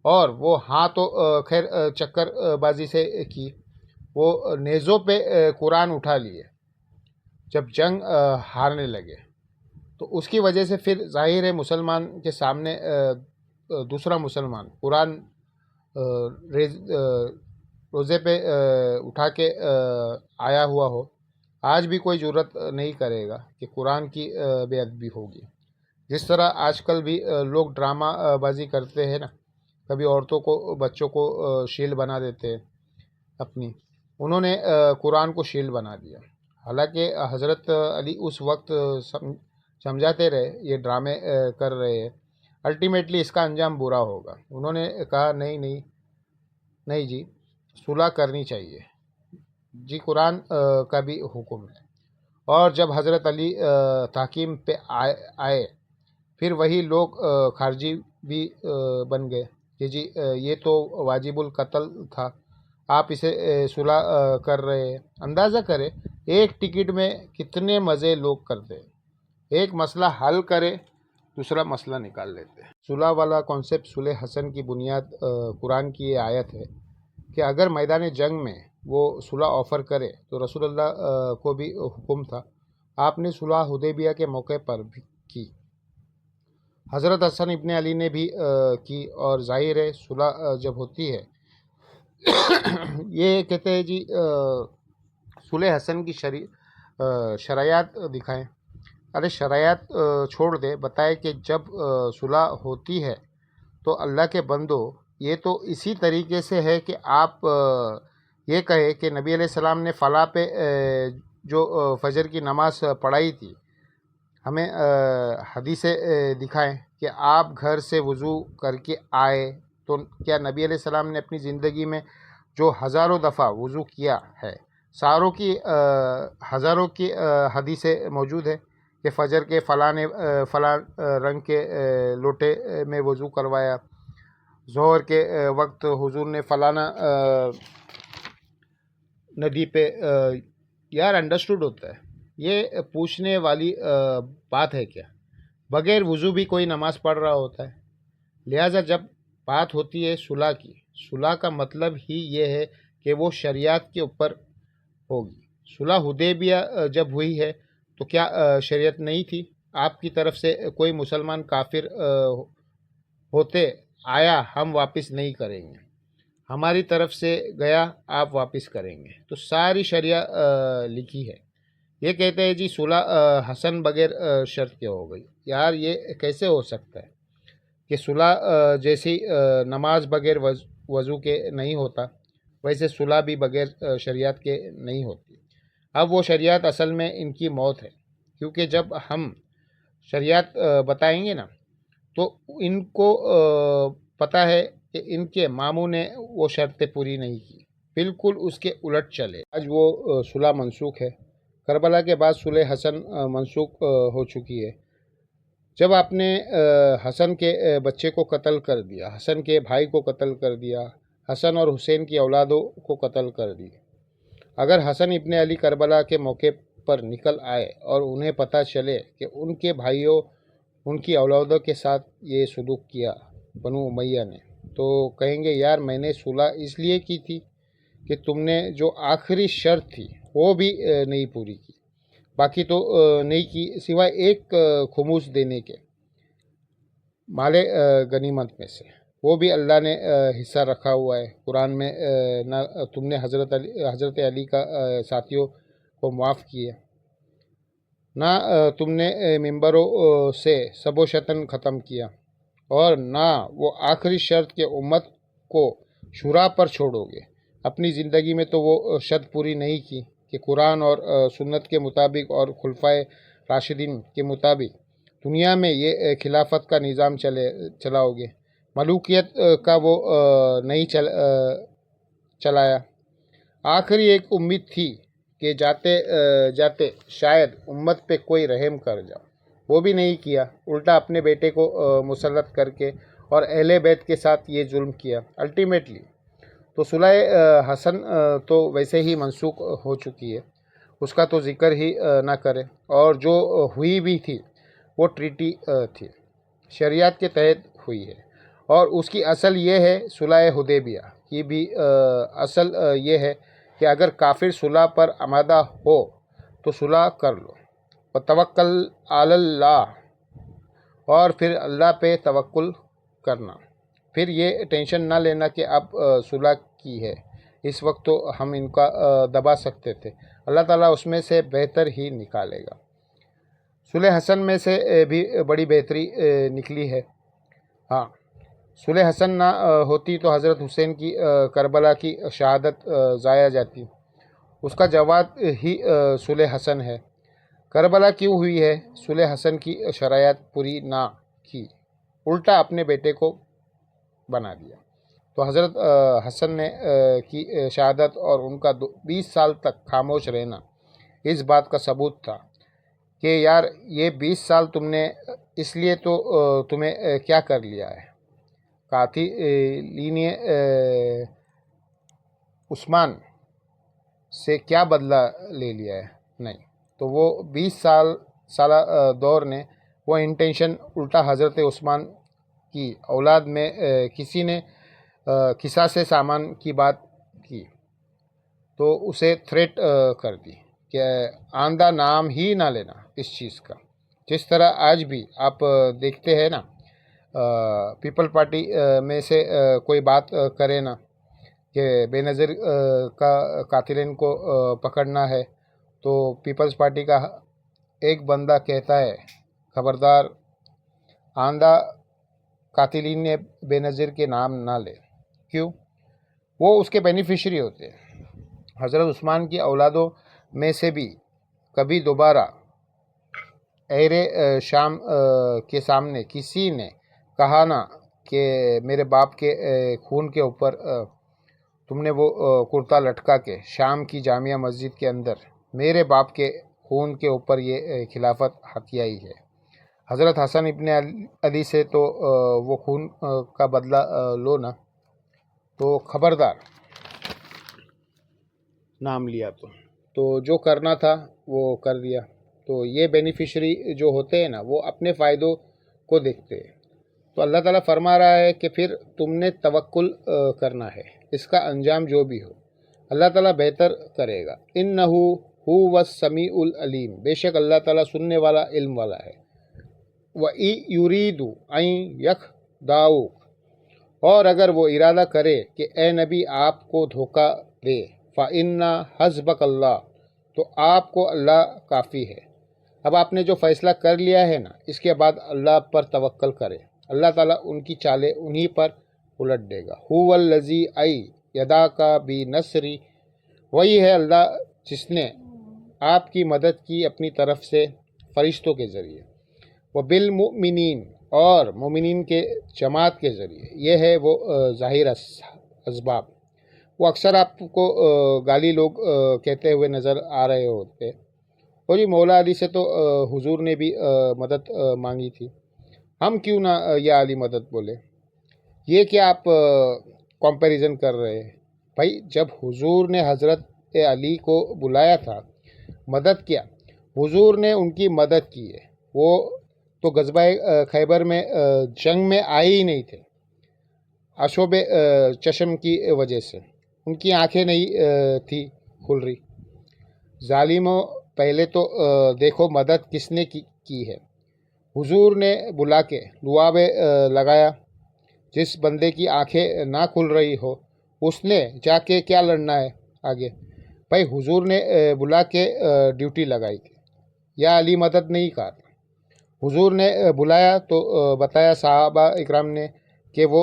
اور وہ ہاں تو خیر چکر بازی سے کی، وہ نیزوں پہ قرآن اٹھا لیے جب جنگ ہارنے لگے، تو اس کی وجہ سے پھر ظاہر ہے مسلمان کے سامنے دوسرا مسلمان قرآن روزے پہ اٹھا کے آیا ہوا ہو، آج بھی کوئی جرت نہیں کرے گا کہ قرآن کی بے ادبی ہوگی۔ جس طرح آج کل بھی لوگ ڈرامہ بازی کرتے ہیں نا، کبھی عورتوں کو بچوں کو شیل بنا دیتے ہیں اپنی، انہوں نے قرآن کو شیل بنا دیا، حالانکہ حضرت علی اس وقت سمجھاتے رہے یہ ڈرامے کر رہے ہیں، الٹیمیٹلی اس کا انجام برا ہوگا۔ انہوں نے کہا نہیں جی، صلح کرنی چاہیے جی، قرآن کا بھی حکم ہے۔ اور جب حضرت علی تحکیم پہ آئے، پھر وہی لوگ خارجی بھی بن گئے کہ جی یہ تو واجب القتل تھا، آپ اسے صلح کر رہے ہیں۔ اندازہ کرے ایک ٹکٹ میں کتنے مزے لوگ کرتے ہیں، ایک مسئلہ حل کرے دوسرا مسئلہ نکال لیتے ہیں۔ صلح والا کانسیپٹ صلح حسن کی بنیاد قرآن کی یہ آیت ہے کہ اگر میدان جنگ میں وہ صلح آفر کرے تو رسول اللہ کو بھی حکم تھا، آپ نے صلح حدیبیہ کے موقع پر بھی کی، حضرت حسن ابن علی نے بھی کی، اور ظاہر ہے صلح جب ہوتی ہے یہ کہتے ہیں جی صلح حسن کی شرائط دکھائیں۔ ارے شرائط چھوڑ دے، بتائے کہ جب صلح ہوتی ہے تو اللہ کے بندو یہ تو اسی طریقے سے ہے کہ آپ یہ کہے کہ نبی علیہ السلام نے فلاں پہ جو فجر کی نماز پڑھائی تھی، ہمیں حدیثیں دکھائیں کہ آپ گھر سے وضو کر کے آئے، تو کیا نبی علیہ السلام نے اپنی زندگی میں جو ہزاروں دفعہ وضو کیا ہے، ہزاروں کی حدیثیں موجود ہے کہ فجر کے فلاں رنگ کے لوٹے میں وضو کروایا، ظہر کے وقت حضور نے فلانا ندی پہ، یار انڈرسٹوڈ ہوتا ہے، یہ پوچھنے والی بات ہے کیا؟ بغیر وضو بھی کوئی نماز پڑھ رہا ہوتا ہے۔ لہٰذا جب بات ہوتی ہے صلح کی، صلح کا مطلب ہی یہ ہے کہ وہ شریعت کے اوپر ہوگی۔ صلح حدیبیہ جب ہوئی ہے تو کیا شریعت نہیں تھی؟ آپ کی طرف سے کوئی مسلمان کافر ہوتے آیا ہم واپس نہیں کریں گے، ہماری طرف سے گیا آپ واپس کریں گے، تو ساری شریعت لکھی ہے۔ یہ کہتے ہیں جی صلح حسن بغیر شرط کے ہو گئی، یار یہ کیسے ہو سکتا ہے کہ صلح جیسی نماز بغیر وضو کے نہیں ہوتا، ویسے صلح بھی بغیر شریعت کے نہیں ہوتی۔ اب وہ شریعت اصل میں ان کی موت ہے، کیونکہ جب ہم شریعت بتائیں گے نا تو ان کو پتہ ہے کہ ان کے ماموں نے وہ شرطیں پوری نہیں کی، بالکل اس کے الٹ چلے۔ آج وہ صلح منسوخ ہے، کربلا کے بعد صلح حسن منسوخ ہو چکی ہے۔ جب آپ نے حسن کے بچے کو قتل کر دیا، حسن کے بھائی کو قتل کر دیا، حسن اور حسین کی اولادوں کو قتل کر دی، اگر حسن ابن علی کربلا کے موقع پر نکل آئے اور انہیں پتہ چلے کہ ان کے بھائیوں ان کی اولادوں کے ساتھ یہ سلوک کیا بنو امیہ نے، تو کہیں گے یار میں نے صلح اس لیے کی تھی کہ تم نے جو آخری شرط تھی وہ بھی نہیں پوری کی، باقی تو نہیں کی سوائے ایک خموس دینے کے مال غنیمت میں سے، وہ بھی اللہ نے حصہ رکھا ہوا ہے قرآن میں۔ نہ تم نے حضرت علی کا ساتھیوں کو معاف کیا، نہ تم نے ممبروں سے سب و شتن ختم کیا، اور نہ وہ آخری شرط کہ امت کو شورا پر چھوڑو گے۔ اپنی زندگی میں تو وہ شرط پوری نہیں کی کہ قرآن اور سنت کے مطابق اور خلفائے راشدین کے مطابق دنیا میں یہ خلافت کا نظام چلاؤ گے۔ ملوکیت کا وہ نہیں چلایا۔ آخری ایک امید تھی کہ جاتے جاتے شاید امت پہ کوئی رحم کر جاؤ، وہ بھی نہیں کیا، الٹا اپنے بیٹے کو مسلط کر کے اور اہل بیت کے ساتھ یہ ظلم کیا۔ الٹیمیٹلی تو صلح حسن تو ویسے ہی منسوخ ہو چکی ہے، اس کا تو ذکر ہی نہ کرے، اور جو ہوئی بھی تھی وہ ٹریٹی تھی، شریعت کے تحت ہوئی ہے، اور اس کی اصل یہ ہے صلح حدیبیہ کی بھی اصل یہ ہے کہ اگر کافر صلح پر آمادہ ہو تو صلح کر لو، وتوکل علی اللہ، اور پھر اللہ پہ توکل کرنا، پھر یہ ٹینشن نہ لینا کہ اب صلح کی ہے، اس وقت تو ہم ان کا دبا سکتے تھے، اللہ تعالیٰ اس میں سے بہتر ہی نکالے گا۔ صلح حسن میں سے بھی بڑی بہتری نکلی ہے۔ ہاں، صلح حسن نہ ہوتی تو حضرت حسین کی کربلا کی شہادت ضائع جاتی، اس کا جواب ہی صلح حسن ہے۔ کربلا کیوں ہوئی ہے؟ صلح حسن کی شرائط پوری نہ کی، الٹا اپنے بیٹے کو بنا دیا۔ تو حضرت حسن نے کی شہادت اور ان کا 20 سال تک خاموش رہنا اس بات کا ثبوت تھا کہ یار یہ 20 سال تم نے اس لیے تو تمہیں کیا کر لیا ہے، قاتلین عثمان سے کیا بدلہ لے لیا ہے؟ نہیں، تو وہ 20 سالہ دور نے وہ انٹینشن الٹا حضرت عثمان کی اولاد میں کسی نے قصاص سامان کی بات کی تو اسے تھریٹ کر دی کہ آئندہ نام ہی نہ لینا اس چیز کا۔ جس طرح آج بھی آپ دیکھتے ہیں نا، پیپل پارٹی میں سے کوئی بات کرے نا کہ بے نظیر کا قاتلین کو پکڑنا ہے، تو پیپلز پارٹی کا ایک بندہ کہتا ہے خبردار آئندہ قاتلین بے نظیر کے نام نہ لے۔ کیوں؟ وہ اس کے بینیفیشری ہوتے ہیں۔ حضرت عثمان کی اولادوں میں سے بھی کبھی دوبارہ اہل شام کے سامنے کسی نے کہا نہ کہ میرے باپ کے خون کے اوپر تم نے وہ کرتا لٹکا کے شام کی جامعہ مسجد کے اندر میرے باپ کے خون کے اوپر یہ خلافت ہتھیائی ہے۔ حضرت حسن ابن علی سے تو وہ خون کا بدلہ لو نا، تو خبردار نام لیا تو جو کرنا تھا وہ کر دیا۔ تو یہ بینیفیشری جو ہوتے ہیں نا وہ اپنے فائدوں کو دیکھتے ہیں، تو اللہ تعالیٰ فرما رہا ہے کہ پھر تم نے توکل کرنا ہے، اس کا انجام جو بھی ہو اللہ تعالیٰ بہتر کرے گا۔ انہ هو السمیع العلیم، بے شک اللہ تعالیٰ سننے والا علم والا ہے۔ وَإِن يُرِيدُوا أَن يَخْدَعُوكَ، اور اگر وہ ارادہ کرے کہ اے نبی آپ کو دھوکہ دے، فَإِنَّ حَسْبَكَ اللَّهُ، تو آپ کو اللہ کافی ہے۔ اب آپ نے جو فیصلہ کر لیا ہے نا، اس کے بعد اللہ پر توکل کرے، اللہ تعالیٰ ان کی چالیں انہی پر الٹ دے گا۔ هُوَ الَّذِي أَيَّدَكَ بِنَصْرِهِ، وہی ہے اللہ جس نے آپ کی مدد کی اپنی طرف سے فرشتوں کے ذریعے، وَبِالْمُؤْمِنِينَ، اور مومنین کے جماعت کے ذریعے، یہ ہے وہ ظاہر اسباب۔ وہ اکثر آپ کو گالی لوگ کہتے ہوئے نظر آ رہے ہوتے، اور یہ مولا علی سے تو حضور نے بھی مدد مانگی تھی، ہم کیوں نہ یا علی مدد بولے؟ یہ کیا آپ کمپیریزن کر رہے ہیں؟ بھائی جب حضور نے حضرت علی کو بلایا تھا، مدد کیا، حضور نے ان کی مدد کی ہے، وہ تو غزوہ خیبر میں جنگ میں آئے ہی نہیں تھے، آشوب چشم کی وجہ سے ان کی آنکھیں نہیں تھی کھل رہی۔ ظالموں، پہلے تو دیکھو مدد کس نے کی ہے۔ حضور نے بلا کے لعاب لگایا، جس بندے کی آنکھیں نہ کھل رہی ہو اس نے جا کے کیا لڑنا ہے آگے؟ بھائی حضور نے بلا کے ڈیوٹی لگائی تھی، یا علی مدد نہیں کہا تھا۔ حضور نے بلایا تو بتایا صحابہ اکرام نے کہ وہ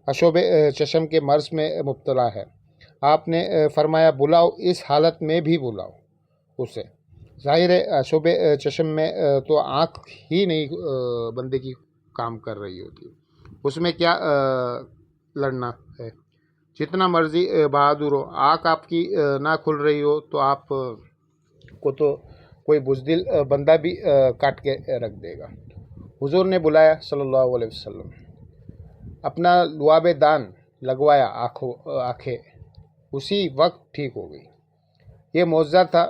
اشوب چشم کے مرض میں مبتلا ہے۔ آپ نے فرمایا بلاؤ، اس حالت میں بھی بلاؤ اسے۔ ظاہر ہے اشوب چشم میں تو آنکھ ہی نہیں بندے کی کام کر رہی ہوتی، اس میں کیا لڑنا ہے؟ جتنا مرضی بہادر ہو، آنکھ آپ کی نہ کھل رہی ہو تو آپ کو تو کوئی بزدل بندہ بھی کاٹ کے رکھ دے گا۔ حضور نے بلایا صلی اللہ علیہ وسلم، اپنا لعاب دان لگوایا آنکھیں اسی وقت ٹھیک ہو گئی۔ یہ معجزہ تھا،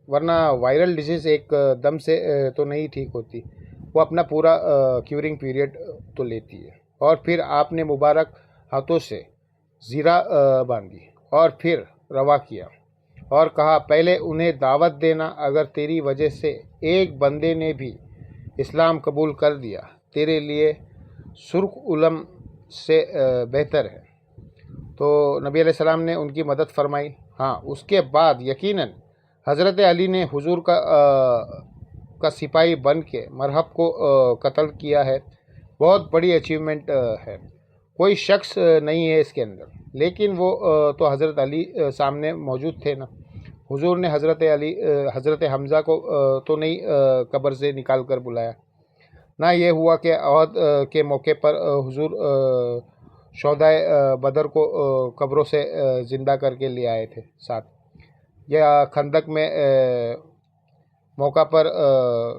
ورنہ وائرل ڈیزیز ایک دم سے تو نہیں ٹھیک ہوتی، وہ اپنا پورا کیورنگ پیریڈ تو لیتی ہے۔ اور پھر آپ نے مبارک ہاتھوں سے زیرہ باندھی اور پھر روا کیا اور کہا پہلے انہیں دعوت دینا، اگر تیری وجہ سے ایک بندے نے بھی اسلام قبول کر دیا تیرے لیے سرخ علم سے بہتر ہے۔ تو نبی علیہ السلام نے ان کی مدد فرمائی۔ ہاں، اس کے بعد یقیناً حضرت علی نے حضور کا سپاہی بن کے مرہب کو قتل کیا ہے، بہت بڑی اچیومنٹ ہے، کوئی شخص نہیں ہے اس کے اندر، لیکن وہ تو حضرت علی سامنے موجود تھے نا۔ حضور نے حضرت حمزہ کو تو نہیں قبر سے نکال کر بلایا، نہ یہ ہوا کہ احد کے موقع پر حضور شہدائے بدر کو قبروں سے زندہ کر کے لے آئے تھے ساتھ، یا خندق میں موقع پر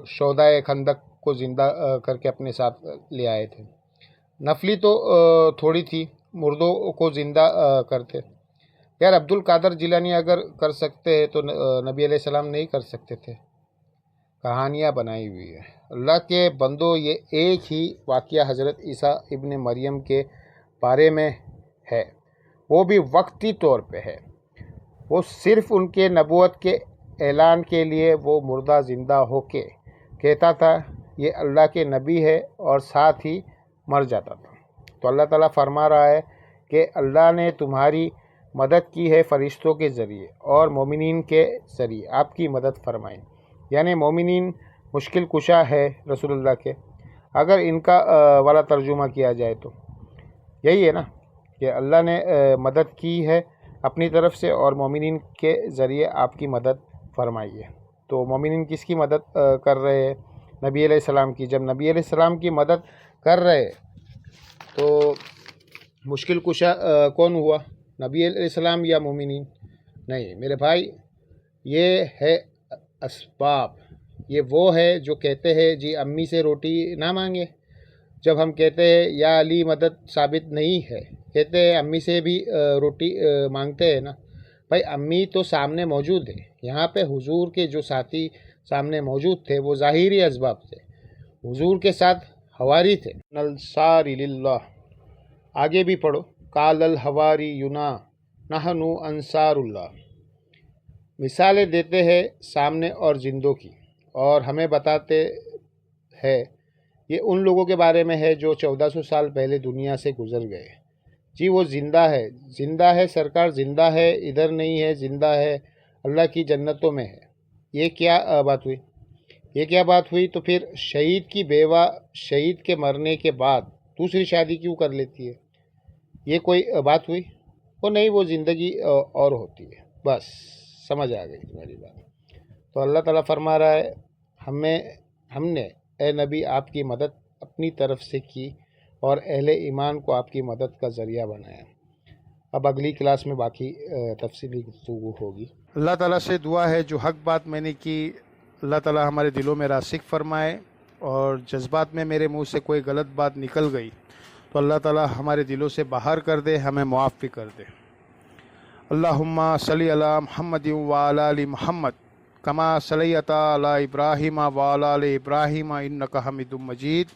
شہدائے خندق کو زندہ کر کے اپنے ساتھ لے آئے تھے۔ نفلی تو تھوڑی تھی، مردوں کو زندہ کرتے۔ یار عبد القادر جیلانی اگر کر سکتے ہیں تو نبی علیہ السلام نہیں کر سکتے تھے؟ کہانیاں بنائی ہوئی ہے۔ اللہ کے بندوں، یہ ایک ہی واقعہ حضرت عیسیٰ ابن مریم کے بارے میں ہے، وہ بھی وقتی طور پہ ہے۔ وہ صرف ان کے نبوت کے اعلان کے لیے وہ مردہ زندہ ہو کے کہتا تھا یہ اللہ کے نبی ہے، اور ساتھ ہی مر جاتا تھا۔ تو اللہ تعالیٰ فرما رہا ہے کہ اللہ نے تمہاری مدد کی ہے فرشتوں کے ذریعے اور مومنین کے ذریعے آپ کی مدد فرمائیں، یعنی مومنین مشکل کشا ہے رسول اللہ کے، اگر ان کا والا ترجمہ کیا جائے تو یہی ہے نا کہ اللہ نے مدد کی ہے اپنی طرف سے اور مومنین کے ذریعے آپ کی مدد فرمائی ہے۔ تو مومنین کس کی مدد کر رہے ہیں؟ نبی علیہ السلام کی۔ جب نبی علیہ السلام کی مدد کر رہے تو مشکل کشا کون ہوا؟ نبی علیہ السلام یا مومنین؟ نہیں میرے بھائی، یہ ہے اسباب، یہ وہ ہے جو کہتے ہیں جی امی سے روٹی نہ مانگے۔ جب ہم کہتے ہیں یا علی مدد ثابت نہیں ہے، کہتے ہیں امی سے بھی روٹی مانگتے ہیں نا، بھائی امی تو سامنے موجود ہے، یہاں پہ حضور کے جو ساتھی سامنے موجود تھے وہ ظاہری اسباب تھے، حضور کے ساتھ حواری تھے۔ نلصار للہ، آگے بھی پڑھو، قال الحواری یونا نحن انصار اللہ۔ مثالیں دیتے ہیں سامنے اور زندوں کی، اور ہمیں بتاتے ہیں یہ ان لوگوں کے بارے میں ہے جو 1400 سال پہلے دنیا سے گزر گئے۔ جی وہ زندہ ہے، زندہ ہے سرکار، زندہ ہے، ادھر نہیں ہے، زندہ ہے اللہ کی جنتوں میں ہے۔ یہ کیا بات ہوئی؟ یہ کیا بات ہوئی؟ تو پھر شہید کی بیوہ شہید کے مرنے کے بعد دوسری شادی کیوں کر لیتی ہے؟ یہ کوئی بات ہوئی؟ وہ نہیں، وہ زندگی اور ہوتی ہے، بس سمجھ آ گئی تمہاری بات۔ تو اللہ تعالیٰ فرما رہا ہے ہم نے اے نبی آپ کی مدد اپنی طرف سے کی اور اہل ایمان کو آپ کی مدد کا ذریعہ بنایا۔ اب اگلی کلاس میں باقی تفصیلی گفتگو ہوگی۔ اللہ تعالیٰ سے دعا ہے جو حق بات میں نے کی اللہ تعالیٰ ہمارے دلوں میں راسخ فرمائے، اور جذبات میں میرے منہ سے کوئی غلط بات نکل گئی تو اللہ تعالیٰ ہمارے دلوں سے باہر کر دے، ہمیں معاف بھی کر دے۔ اللہم صلی علی محمد وعلی آل محمد کما صلیت علی ابراہیم وعلی آل ابراہیم انک حمید مجید۔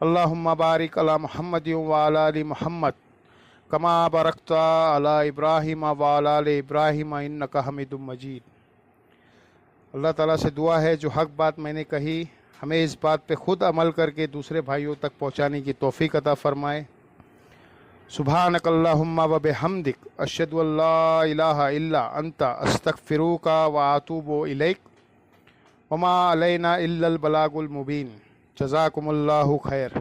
اللہم بارک علی محمد وعلی آل محمد کما بارکت علی ابراہیم وعلی آل ابراہیم انک حمید مجید۔ اللہ تعالیٰ سے دعا ہے جو حق بات میں نے کہی ہمیں اس بات پہ خود عمل کر کے دوسرے بھائیوں تک پہنچانے کی توفیق عطا فرمائے۔ سبحانک اللہم و بحمدک اشہد ان لا الہ الا انت استغفرک و اتوب الیک وما علینا الا البلاغ المبین. جزاکم اللہ خیر.